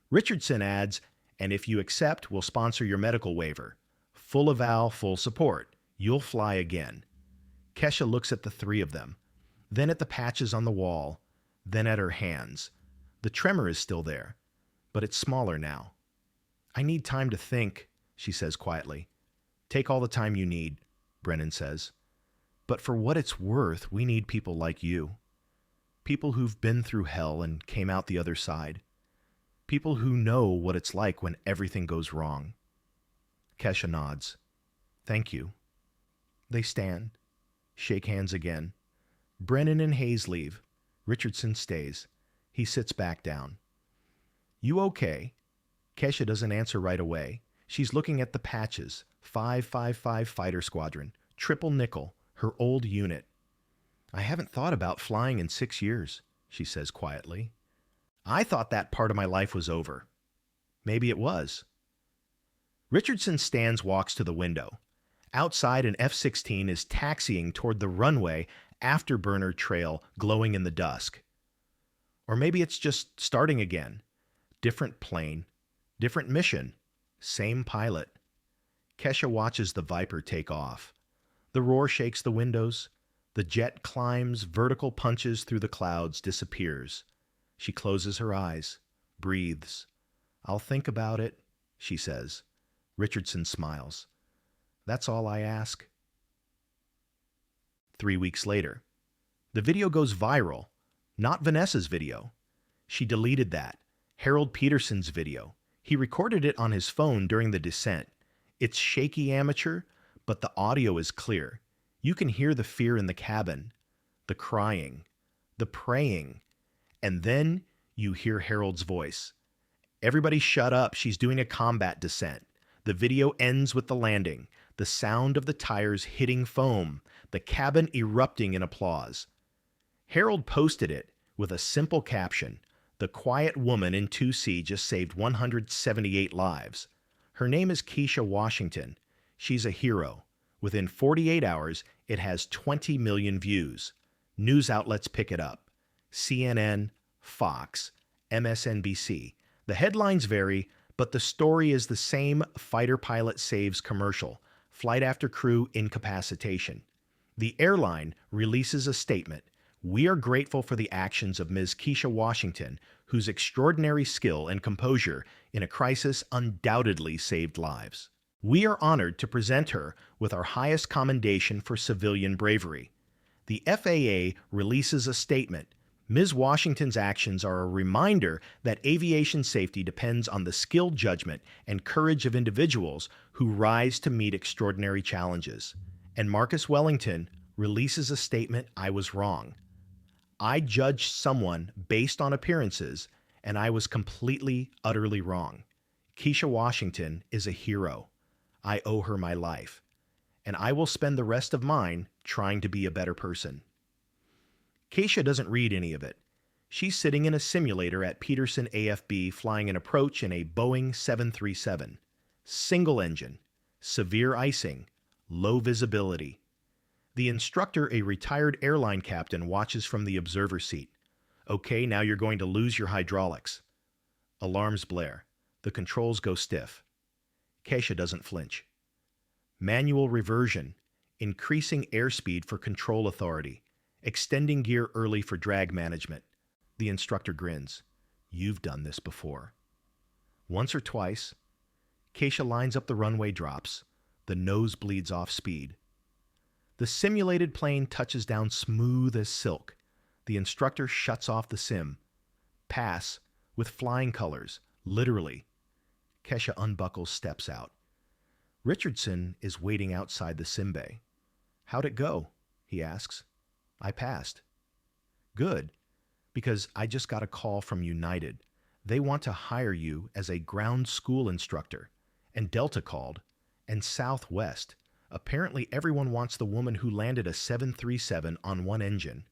Richardson adds, and if you accept, we'll sponsor your medical waiver. Full eval, full support. You'll fly again. Kesha looks at the three of them, then at the patches on the wall, then at her hands. The tremor is still there, but it's smaller now. I need time to think, she says quietly. Take all the time you need, Brennan says. But for what it's worth, we need people like you. People who've been through hell and came out the other side. People who know what it's like when everything goes wrong. Kesha nods. Thank you. They stand, shake hands again. Brennan and Hayes leave. Richardson stays. He sits back down. You okay? Kesha doesn't answer right away. She's looking at the patches. 555 Fighter Squadron. Triple nickel. Her old unit. I haven't thought about flying in 6 years, she says quietly. I thought that part of my life was over. Maybe it was. Richardson stands, walks to the window. Outside, an F-16 is taxiing toward the runway afterburner trail glowing in the dusk. Or maybe it's just starting again. Different plane, different mission, same pilot. Kesha watches the Viper take off. The roar shakes the windows. The jet climbs, vertical punches through the clouds, disappears. She closes her eyes, breathes. I'll think about it, she says. Richardson smiles. That's all I ask. 3 weeks later. The video goes viral. Not Vanessa's video. She deleted that. Harold Peterson's video. He recorded it on his phone during the descent. It's shaky amateur, but the audio is clear. You can hear the fear in the cabin, the crying, the praying, and then you hear Harold's voice. Everybody shut up, she's doing a combat descent. The video ends with the landing. the sound of the tires hitting foam, the cabin erupting in applause. Harold posted it with a simple caption: "The quiet woman in 2C just saved 178 lives. Her name is Keisha Washington. She's a hero." Within 48 hours, it has 20 million views. News outlets pick it up: CNN, Fox, MSNBC. The headlines vary, but the story is the same: fighter pilot saves commercial, flight after crew incapacitation. The airline releases a statement: "We are grateful for the actions of Ms. Keisha Washington, whose extraordinary skill and composure in a crisis undoubtedly saved lives. We are honored to present her with our highest commendation for civilian bravery." The FAA releases a statement: "Ms. Washington's actions are a reminder that aviation safety depends on the skilled judgment and courage of individuals who rise to meet extraordinary challenges." And Marcus Wellington releases a statement: "I was wrong. I judged someone based on appearances, and I was completely, utterly wrong. Keisha Washington is a hero. I owe her my life, and I will spend the rest of mine trying to be a better person." Keisha doesn't read any of it. She's sitting in a simulator at Peterson AFB flying an approach in a Boeing 737. Single engine, severe icing, low visibility. The instructor, a retired airline captain, watches from the observer seat. "Okay, now you're going to lose your hydraulics." Alarms blare. The controls go stiff. Keisha doesn't flinch. Manual reversion, increasing airspeed for control authority, extending gear early for drag management. The instructor grins. "You've done this before." Once or twice, Keisha lines up the runway drops. The nose bleeds off speed. The simulated plane touches down smooth as silk. The instructor shuts off the sim. Pass, with flying colors, literally. Keisha unbuckles, steps out. Richardson is waiting outside the sim bay. "How'd it go?" he asks. "I passed." "Good, because I just got a call from United. They want to hire you as a ground school instructor." And Delta called, and Southwest. Apparently everyone wants the woman who landed a 737 on one engine.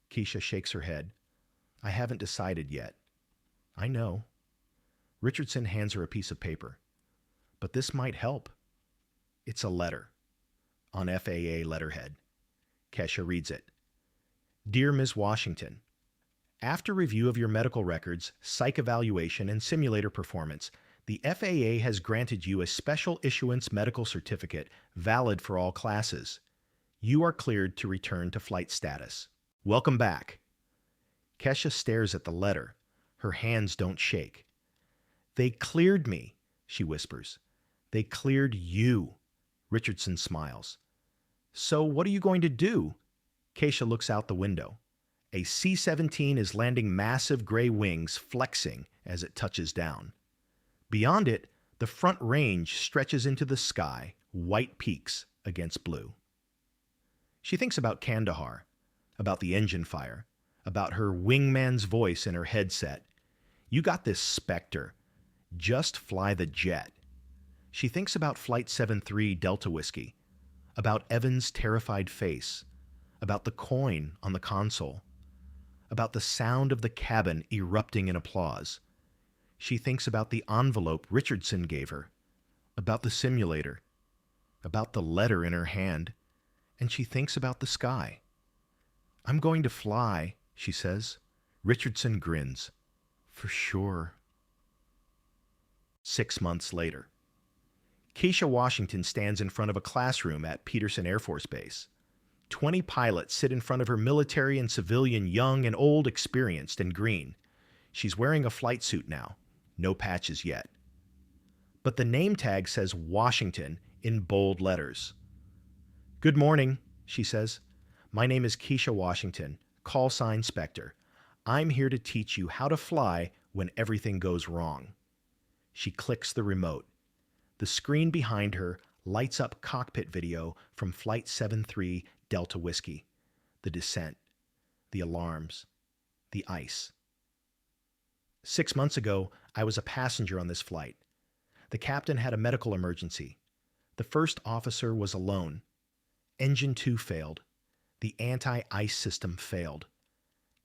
Keisha shakes her head. "I haven't decided yet." "I know." Richardson hands her a piece of paper. "But this might help." It's a letter on FAA letterhead. Keisha reads it. "Dear Ms. Washington, after review of your medical records, psych evaluation, and simulator performance, the FAA has granted you a special issuance medical certificate valid for all classes. You are cleared to return to flight status. Welcome back." Keisha stares at the letter. Her hands don't shake. "They cleared me," she whispers. "They cleared you." Richardson smiles. "So what are you going to do?" Keisha looks out the window. A C-17 is landing massive gray wings, flexing as it touches down. Beyond it, the front range stretches into the sky, white peaks against blue. She thinks about Kandahar, about the engine fire, about her wingman's voice in her headset. "You got this, Spectre. Just fly the jet." She thinks about Flight 73 Delta Whiskey, about Evan's terrified face, about the coin on the console, about the sound of the cabin erupting in applause. She thinks about the envelope Richardson gave her, about the simulator, about the letter in her hand, and she thinks about the sky. "I'm going to fly," she says. Richardson grins. "For sure." 6 months later. Keisha Washington stands in front of a classroom at Peterson Air Force Base. 20 pilots sit in front of her, military and civilian, young and old, experienced and green. She's wearing a flight suit now. No patches yet. But the name tag says Washington in bold letters. "Good morning," she says. "My name is Keisha Washington, call sign Spectre. I'm here to teach you how to fly when everything goes wrong." She clicks the remote. The screen behind her lights up cockpit video from Flight 73 Delta Whiskey. The descent, the alarms, the ice. 6 months ago, I was a passenger on this flight. The captain had a medical emergency. The first officer was alone. Engine 2 failed. The anti-ice system failed.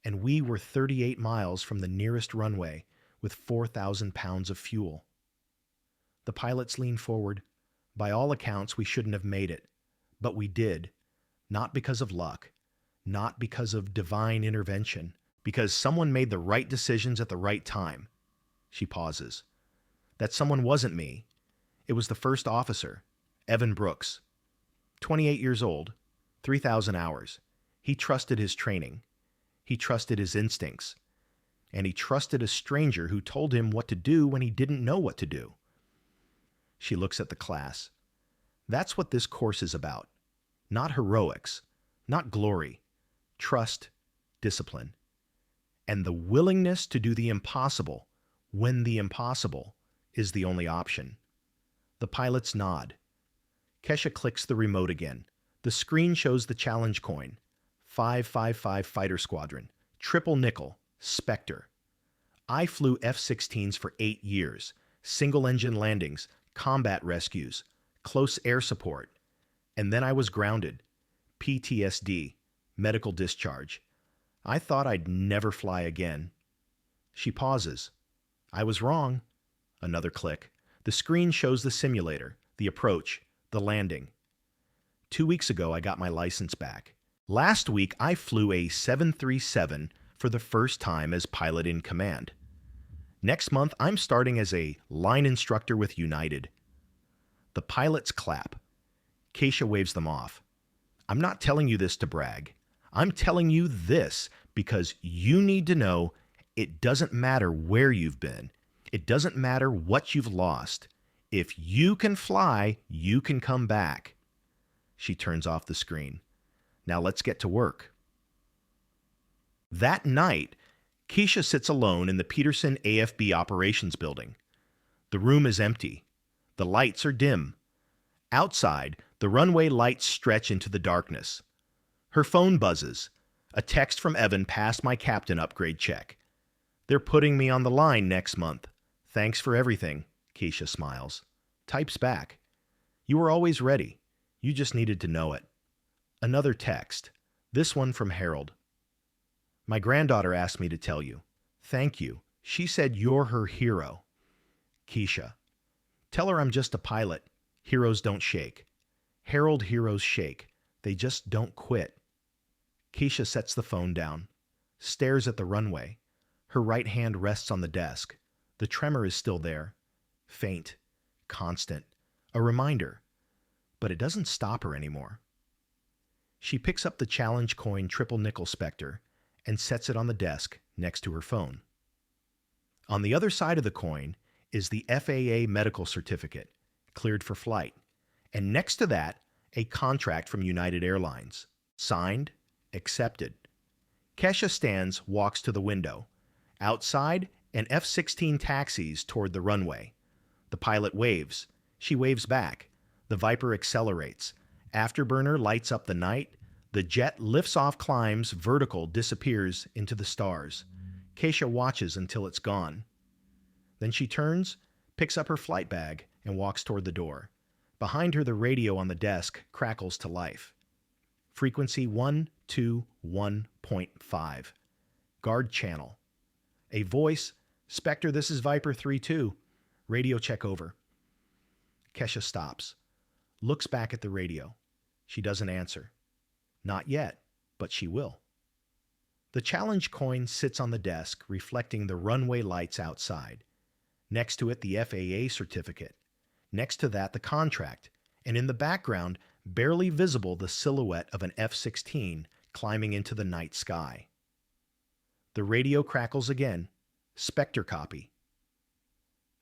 And we were 38 miles from the nearest runway with 4,000 pounds of fuel. The pilots leaned forward. By all accounts, we shouldn't have made it. But we did. Not because of luck. Not because of divine intervention. Because someone made the right decisions at the right time. She pauses. That someone wasn't me. It was the first officer, Evan Brooks. 28 years old, 3,000 hours. He trusted his training. He trusted his instincts. And he trusted a stranger who told him what to do when he didn't know what to do. She looks at the class. That's what this course is about. Not heroics, not glory. Trust, discipline. And the willingness to do the impossible when the impossible is the only option. The pilots nod. Kesha clicks the remote again. The screen shows the challenge coin. 555 Fighter Squadron. Triple nickel. Spectre. I flew F-16s for 8 years. Single-engine landings. Combat rescues. Close air support. And then I was grounded. PTSD. Medical discharge. I thought I'd never fly again. She pauses. I was wrong. Another click. The screen shows the simulator, the approach, the landing. 2 weeks ago, I got my license back. Last week, I flew a 737 for the first time as pilot in command. Next month, I'm starting as a line instructor with United. The pilots clap. Keisha waves them off. I'm not telling you this to brag. I'm telling you this because you need to know it doesn't matter where you've been. It doesn't matter what you've lost. If you can fly, you can come back. She turns off the screen. Now let's get to work. That night, Keisha sits alone in the Peterson AFB operations building. The room is empty. The lights are dim. Outside, the runway lights stretch into the darkness. Her phone buzzes. A text from Evan passed my captain upgrade check. They're putting me on the line next month. Thanks for everything, Keisha smiles. Types back. You were always ready. You just needed to know it. Another text. This one from Harold. My granddaughter asked me to tell you. Thank you. She said you're her hero. Keisha. Tell her I'm just a pilot. Heroes don't shake. Harold, heroes shake. They just don't quit. Keisha sets the phone down, stares at the runway. Her right hand rests on the desk. The tremor is still there. Faint, constant, a reminder. But it doesn't stop her anymore. She picks up the challenge coin triple nickel Spectre and sets it on the desk next to her phone. On the other side of the coin is the FAA medical certificate, cleared for flight, and next to that, a contract from United Airlines. Signed, accepted. Kesha stands, walks to the window. Outside, an F-16 taxis toward the runway. The pilot waves. She waves back. The Viper accelerates. Afterburner lights up the night. The jet lifts off, climbs, vertical, disappears into the stars. Keisha watches until it's gone. Then she turns, picks up her flight bag, and walks toward the door. Behind her, the radio on the desk crackles to life. Frequency 121.5. Guard channel. A voice, Spectre, this is Viper 3-2. Radio check over. Kesha stops. Looks back at the radio. She doesn't answer. Not yet, but she will. The challenge coin sits on the desk, reflecting the runway lights outside. Next to it, the FAA certificate. Next to that, the contract. And in the background, barely visible, the silhouette of an F-16 climbing into the night sky. The radio crackles again. Spectre copy.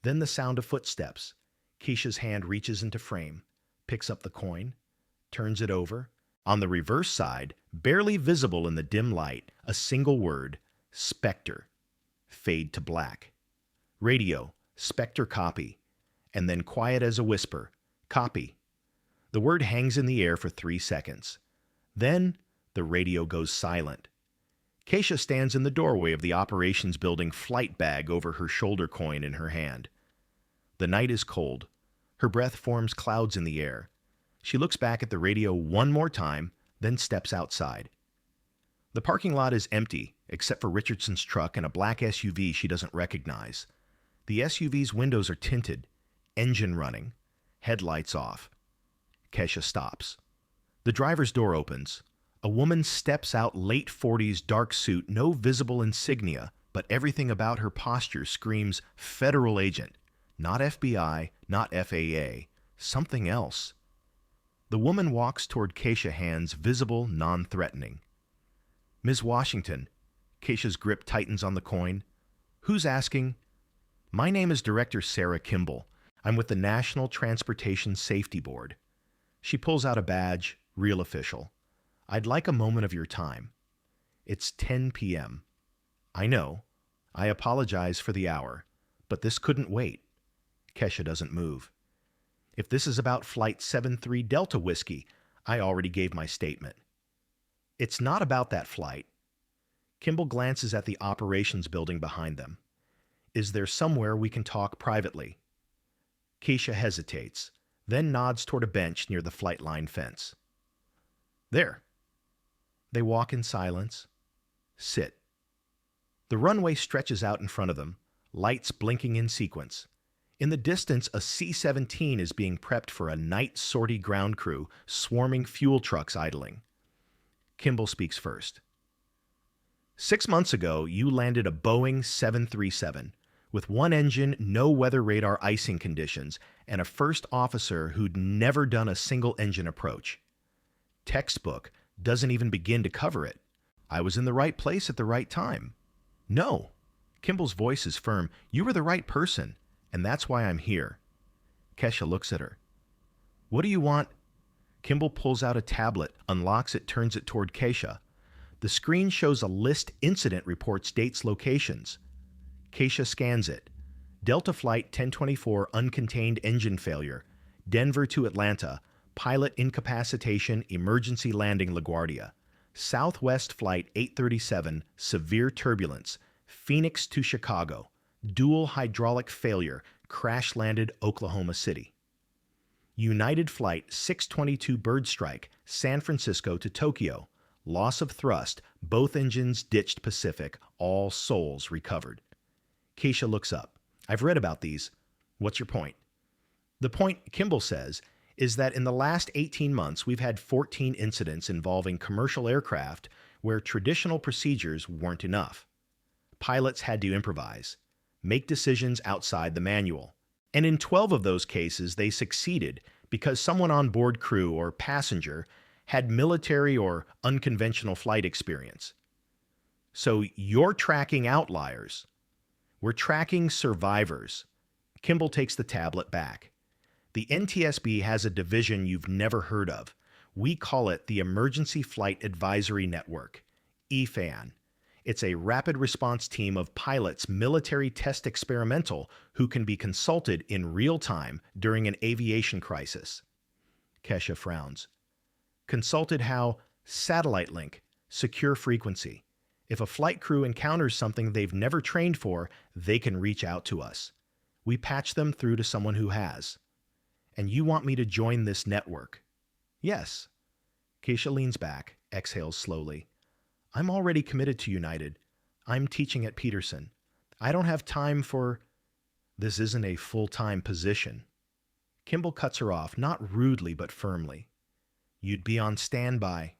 Then the sound of footsteps. Keisha's hand reaches into frame, picks up the coin, turns it over. On the reverse side, barely visible in the dim light, a single word, Spectre. Fade to black. Radio, Spectre copy. And then quiet as a whisper, copy. The word hangs in the air for 3 seconds. Then the radio goes silent. Keisha stands in the doorway of the operations building, flight bag over her shoulder, coin in her hand. The night is cold. Her breath forms clouds in the air. She looks back at the radio one more time, then steps outside. The parking lot is empty, except for Richardson's truck and a black SUV she doesn't recognize. The SUV's windows are tinted, engine running, headlights off. Kesha stops. The driver's door opens. A woman steps out, late 40s, dark suit, no visible insignia, but everything about her posture screams federal agent. Not FBI, not FAA, something else. The woman walks toward Kesha, hands visible, non-threatening. Ms. Washington, Keisha's grip tightens on the coin. Who's asking? My name is Director Sarah Kimball. I'm with the National Transportation Safety Board. She pulls out a badge, real official. I'd like a moment of your time. It's 10 p.m. I know. I apologize for the hour, but this couldn't wait. Kesha doesn't move. If this is about Flight 73 Delta Whiskey, I already gave my statement. It's not about that flight. Kimball glances at the operations building behind them. Is there somewhere we can talk privately? Kesha hesitates, then nods toward a bench near the flight line fence. There. They walk in silence. Sit. The runway stretches out in front of them, lights blinking in sequence. In the distance, a C-17 is being prepped for a night sortie ground crew, swarming fuel trucks idling. Kimball speaks first. 6 months ago, you landed a Boeing 737 with one engine, no weather radar icing conditions, and a first officer who'd never done a single engine approach. Textbook doesn't even begin to cover it. I was in the right place at the right time. No. Kimball's voice is firm. You were the right person, and that's why I'm here. Kesha looks at her. What do you want? Kimball pulls out a tablet, unlocks it, turns it toward Kesha. The screen shows a list, incident reports, dates, locations. Kesha scans it. Delta Flight 1024 uncontained engine failure. Denver to Atlanta. Pilot incapacitation, emergency landing LaGuardia. Southwest Flight 837, severe turbulence. Phoenix to Chicago. Dual hydraulic failure, crash landed Oklahoma City. United Flight 622 bird strike, San Francisco to Tokyo. Loss of thrust, both engines ditched Pacific, all souls recovered. Kesha looks up. I've read about these. What's your point? The point, Kimball says, is that in the last 18 months, we've had 14 incidents involving commercial aircraft where traditional procedures weren't enough. Pilots had to improvise, make decisions outside the manual. And in 12 of those cases, they succeeded because someone on board crew or passenger had military or unconventional flight experience. So you're tracking outliers. We're tracking survivors. Kimball takes the tablet back. The NTSB has a division you've never heard of. We call it the Emergency Flight Advisory Network, EFAN. It's a rapid response team of pilots, military test experimental, who can be consulted in real time during an aviation crisis. Kesha frowns. Consulted how? Satellite link, secure frequency. If a flight crew encounters something they've never trained for, they can reach out to us. We patch them through to someone who has. And you want me to join this network? Yes. Kesha leans back, exhales slowly. I'm already committed to United. I'm teaching at Peterson. I don't have time for... This isn't a full-time position. Kimball cuts her off, not rudely but firmly. You'd be on standby.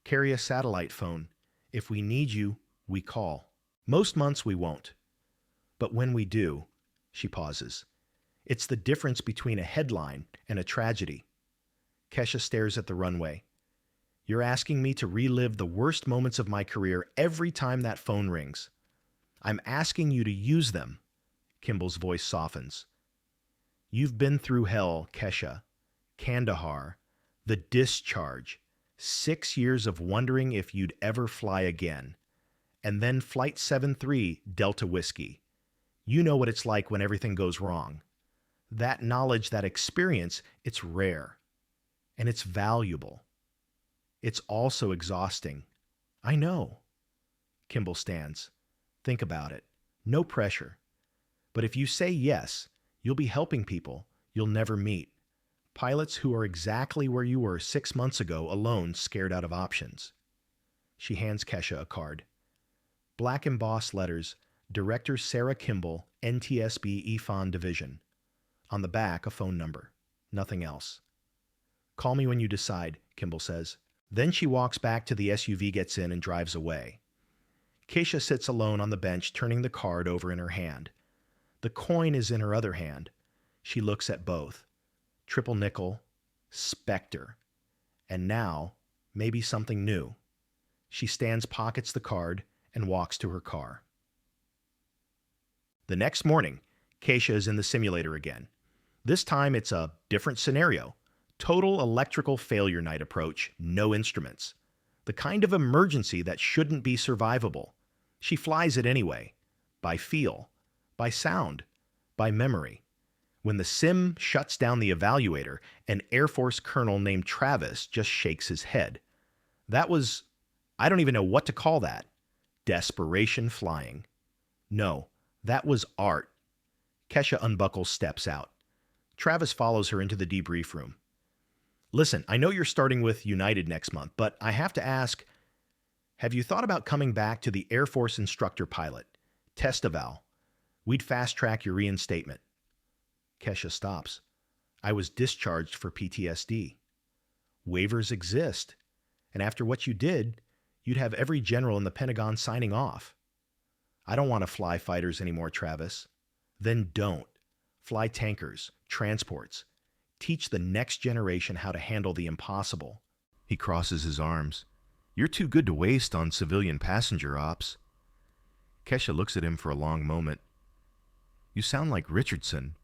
Carry a satellite phone. If we need you, we call. Most months we won't. But when we do, she pauses. It's the difference between a headline and a tragedy. Kesha stares at the runway. You're asking me to relive the worst moments of my career every time that phone rings. I'm asking you to use them. Kimball's voice softens. You've been through hell, Kesha. Kandahar. The discharge. 6 years of wondering if you'd ever fly again. And then Flight 73, Delta Whiskey. You know what it's like when everything goes wrong. That knowledge, that experience, it's rare. And it's valuable. It's also exhausting. I know. Kimball stands. Think about it. No pressure. But if you say yes, you'll be helping people. you'll never meet. Pilots who are exactly where you were 6 months ago, alone, scared out of options. She hands Kesha a card. Black embossed letters, Director Sarah Kimball, NTSB EFON Division. On the back, a phone number. Nothing else. Call me when you decide, Kimball says. Then she walks back to the SUV, gets in, and drives away. Keisha sits alone on the bench, turning the card over in her hand. The coin is in her other hand. She looks at both. Triple nickel, Spectre. And now, maybe something new. She stands, pockets the card, and walks to her car. The next morning, Keisha is in the simulator again. This time it's a different scenario. Total electrical failure night approach, no instruments. The kind of emergency that shouldn't be survivable. She flies it anyway. By feel, by sound, by memory. When the sim shuts down the evaluator, an Air Force colonel named Travis just shakes his head. That was, I don't even know what to call that. Desperation flying. No, that was art. Kesha unbuckles, steps out. Travis follows her into the debrief room. Listen, I know you're starting with United next month, but I have to ask, have you thought about coming back to the Air Force instructor pilot? Test eval. We'd fast-track your reinstatement. Kesha stops. I was discharged for PTSD. Waivers exist. And after what you did, you'd have every general in the Pentagon signing off. I don't want to fly fighters anymore, Travis. Then don't. Fly tankers, transports. Teach the next generation how to handle the impossible. He crosses his arms. You're too good to waste on civilian passenger ops. Kesha looks at him for a long moment. You sound like Richardson.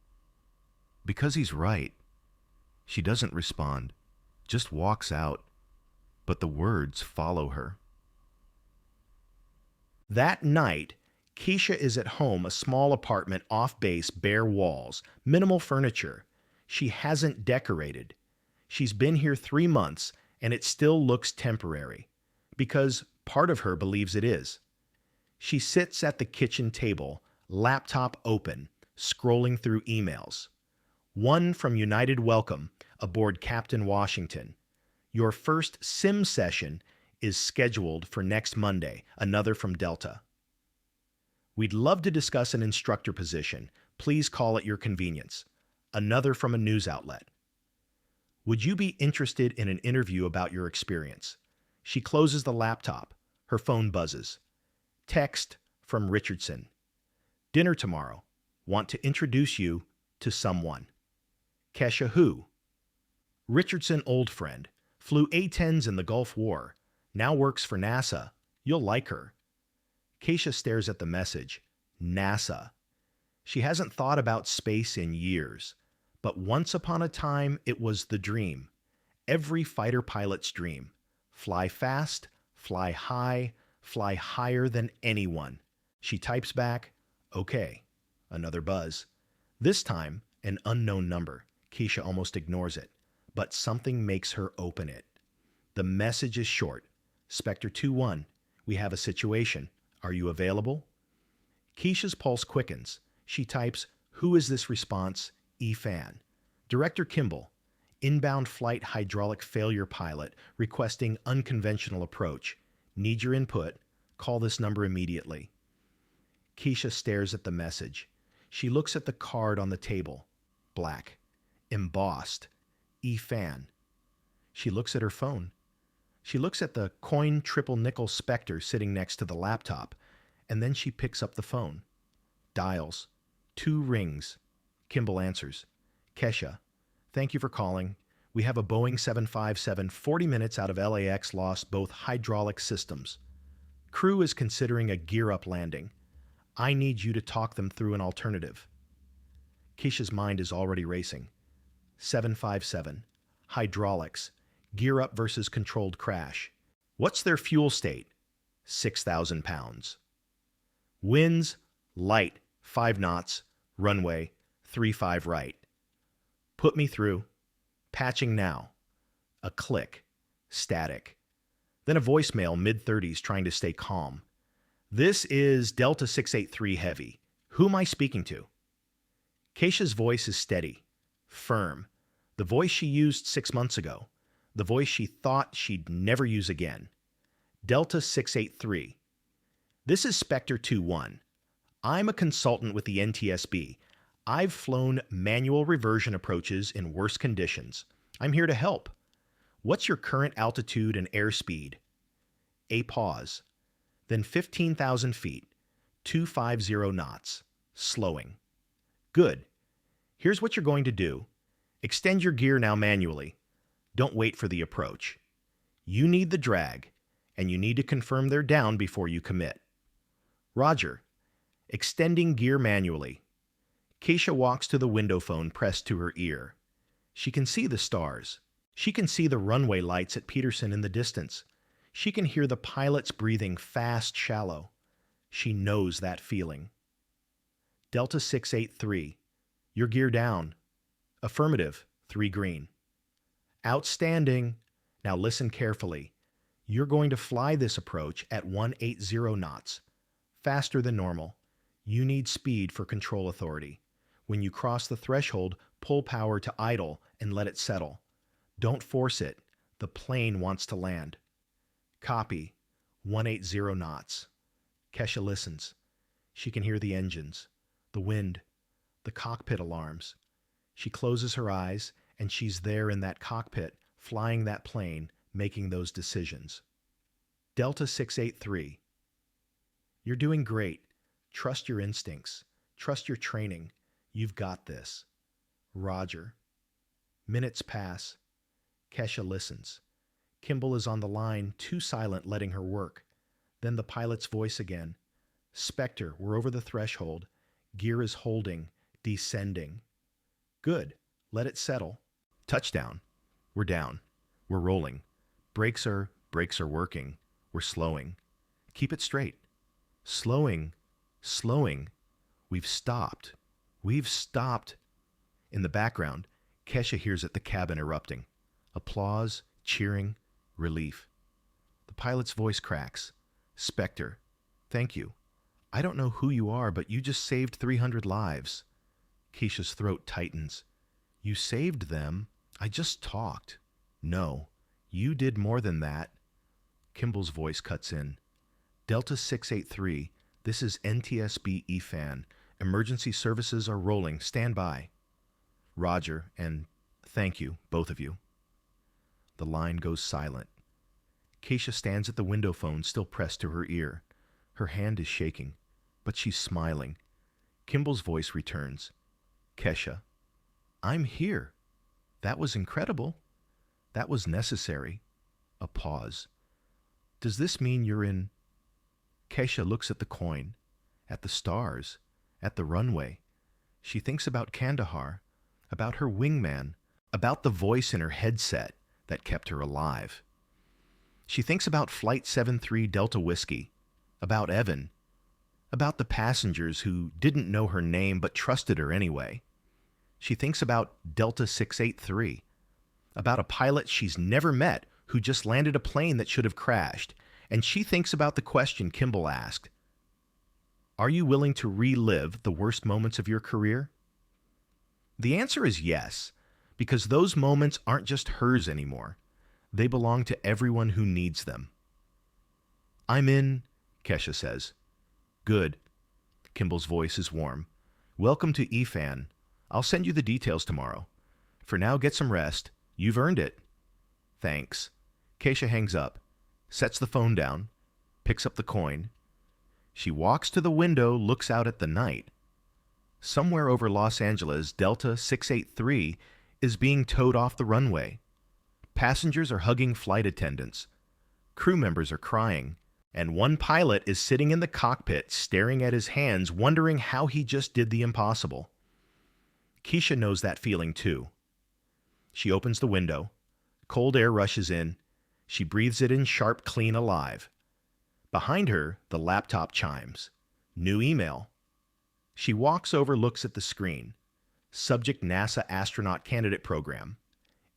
Because he's right. She doesn't respond, just walks out. But the words follow her. That night, Keisha is at home, a small apartment, off base, bare walls, minimal furniture. She hasn't decorated. She's been here 3 months, and it still looks temporary, because part of her believes it is. She sits at the kitchen table, laptop open, scrolling through emails. One from United Welcome, aboard Captain Washington. Your first sim session is scheduled for next Monday. Another from Delta. We'd love to discuss an instructor position. Please call at your convenience. Another from a news outlet. Would you be interested in an interview about your experience? She closes the laptop. Her phone buzzes. Text from Richardson. Dinner tomorrow. Want to introduce you to someone. Kesha, who? Richardson, old friend. Flew A-10s in the Gulf War. Now works for NASA. You'll like her. Keisha stares at the message. NASA. She hasn't thought about space in years. But once upon a time, it was the dream. Every fighter pilot's dream. Fly fast, fly high, fly higher than anyone. She types back, okay. Another buzz. This time, an unknown number. Keisha almost ignores it. But something makes her open it. The message is short. Spectre 2-1, we have a situation. Are you available? Keisha's pulse quickens. She types, who is this response? EFAN. Director Kimball, inbound flight hydraulic failure pilot, requesting unconventional approach. Need your input. Call this number immediately. Keisha stares at the message. She looks at the card on the table. Black. Embossed. EFAN. She looks at her phone. She looks at the coin triple nickel Spectre sitting next to the laptop, and then she picks up the phone. Dials. 2 rings. Kimball answers. Kesha, thank you for calling. We have a Boeing 757 40 minutes out of LAX, lost both hydraulic systems. Crew is considering a gear-up landing. I need you to talk them through an alternative. Keisha's mind is already racing. 757. Hydraulics. Gear up versus controlled crash. What's their fuel state? 6,000 pounds. Winds, light, 5 knots, runway, 35 right. Put me through. Patching now. A click. Static. Then a voicemail, mid-30s, trying to stay calm. This is Delta 683 Heavy. Who am I speaking to? Keisha's voice is steady. Firm. The voice she used 6 months ago. The voice she thought she'd never use again. Delta 683. This is Spectre 2-1. I'm a consultant with the NTSB. I've flown manual reversion approaches in worse conditions. I'm here to help. What's your current altitude and airspeed? A pause. Then 15,000 feet, 250 knots, slowing. Good. Here's what you're going to do. Extend your gear now manually. Don't wait for the approach. You need the drag, and you need to confirm they're down before you commit. Roger. Extending gear manually. Keisha walks to the window phone pressed to her ear. She can see the stars. She can see the runway lights at Peterson in the distance. She can hear the pilots breathing fast, shallow. She knows that feeling. Delta 683. Your gear down. Affirmative. 3 green. Outstanding. Now listen carefully. You're going to fly this approach at 180 knots. Faster than normal. You need speed for control authority. When you cross the threshold, pull power to idle and let it settle. Don't force it. The plane wants to land. Copy. 180 knots. Kesha listens. She can hear the engines, the wind, the cockpit alarms. She closes her eyes, and she's there in that cockpit, flying that plane, making those decisions. Delta 683. You're doing great. Trust your instincts. Trust your training. You've got this. Roger. Minutes pass. Kesha listens. Kimball is on the line, too silent, letting her work. Then the pilot's voice again. Spectre, we're over the threshold. Gear is holding, descending. Good. Let it settle. Touchdown. We're down. We're rolling. Brakes are working. We're slowing. Keep it straight. Slowing. We've stopped. In the background, Kesha hears it, the cabin erupting. Applause, cheering, relief. The pilot's voice cracks. Spectre, thank you. I don't know who you are, but you just saved 300 lives. Keisha's throat tightens. You saved them? I just talked. No, you did more than that. Kimball's voice cuts in. Delta 683, this is NTSB EFAN. Emergency services are rolling. Stand by. Roger, and thank you, both of you. The line goes silent. Keisha stands at the window phone, still pressed to her ear. Her hand is shaking, but she's smiling. Kimball's voice returns. Kesha, I'm here. That was incredible. That was necessary. A pause. Does this mean you're in... Kesha looks at the coin, at the stars, at the runway. She thinks about Kandahar, about her wingman, about the voice in her headset that kept her alive. She thinks about Flight 73 Delta Whiskey, about Evan, about the passengers who didn't know her name but trusted her anyway. She thinks about Delta 683, about a pilot she's never met who just landed a plane that should have crashed. And she thinks about the question Kimball asked. Are you willing to relive the worst moments of your career? The answer is yes, because those moments aren't just hers anymore. They belong to everyone who needs them. I'm in, Kesha says. Good. Kimball's voice is warm. Welcome to EFAN. I'll send you the details tomorrow. For now, get some rest. You've earned it. Thanks. Keisha hangs up, sets the phone down, picks up the coin. She walks to the window, looks out at the night. Somewhere over Los Angeles, Delta 683 is being towed off the runway. Passengers are hugging flight attendants. Crew members are crying. And one pilot is sitting in the cockpit, staring at his hands, wondering how he just did the impossible. Keisha knows that feeling too. She opens the window. Cold air rushes in. She breathes it in sharp, clean, alive. Behind her, the laptop chimes. New email. She walks over, looks at the screen. Subject: NASA Astronaut Candidate Program.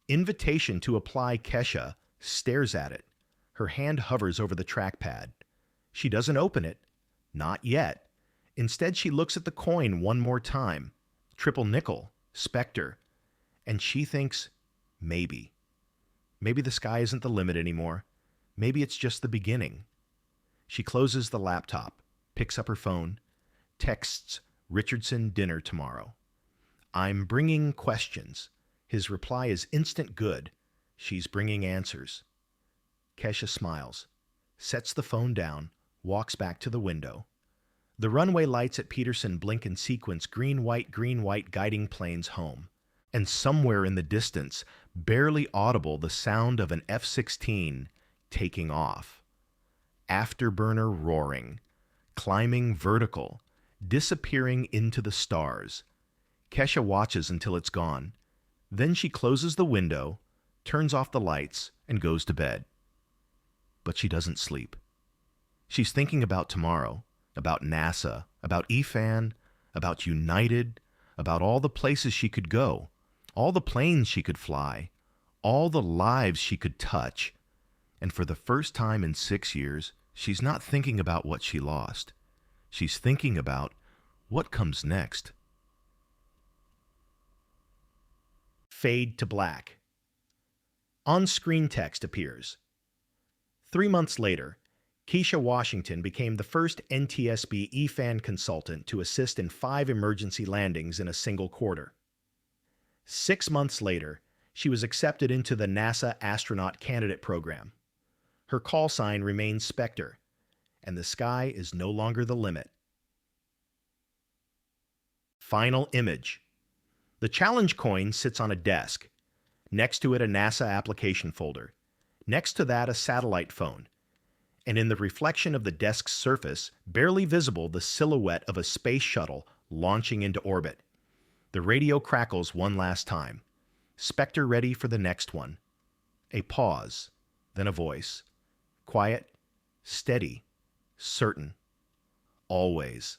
Invitation to apply. Kesha stares at it. Her hand hovers over the trackpad. She doesn't open it. Not yet. Instead, she looks at the coin one more time. Triple nickel. Spectre. And she thinks, maybe. Maybe the sky isn't the limit anymore. Maybe it's just the beginning. She closes the laptop, picks up her phone, texts Richardson dinner tomorrow. I'm bringing questions. His reply is instant good. She's bringing answers. Kesha smiles, sets the phone down, walks back to the window. The runway lights at Peterson blink in sequence, green, white, guiding planes home. And somewhere in the distance, barely audible, the sound of an F-16 taking off. Afterburner roaring, climbing vertical, disappearing into the stars. Kesha watches until it's gone. Then she closes the window, turns off the lights, and goes to bed. But she doesn't sleep. She's thinking about tomorrow, about NASA, about EFAN, about United, about all the places she could go, all the planes she could fly, all the lives she could touch. And for the first time in 6 years, she's not thinking about what she lost. She's thinking about what comes next. Fade to black. On-screen text appears. 3 months later, Keisha Washington became the first NTSB EFAN consultant to assist in 5 emergency landings in a single quarter. 6 months later, she was accepted into the NASA Astronaut Candidate Program. Her call sign remains Spectre, and the sky is no longer the limit. Final image. The challenge coin sits on a desk. Next to it, a NASA application folder. Next to that, a satellite phone. And in the reflection of the desk's surface, barely visible, the silhouette of a space shuttle launching into orbit. The radio crackles one last time. Spectre ready for the next one. A pause, then a voice. Quiet, steady, certain. Always.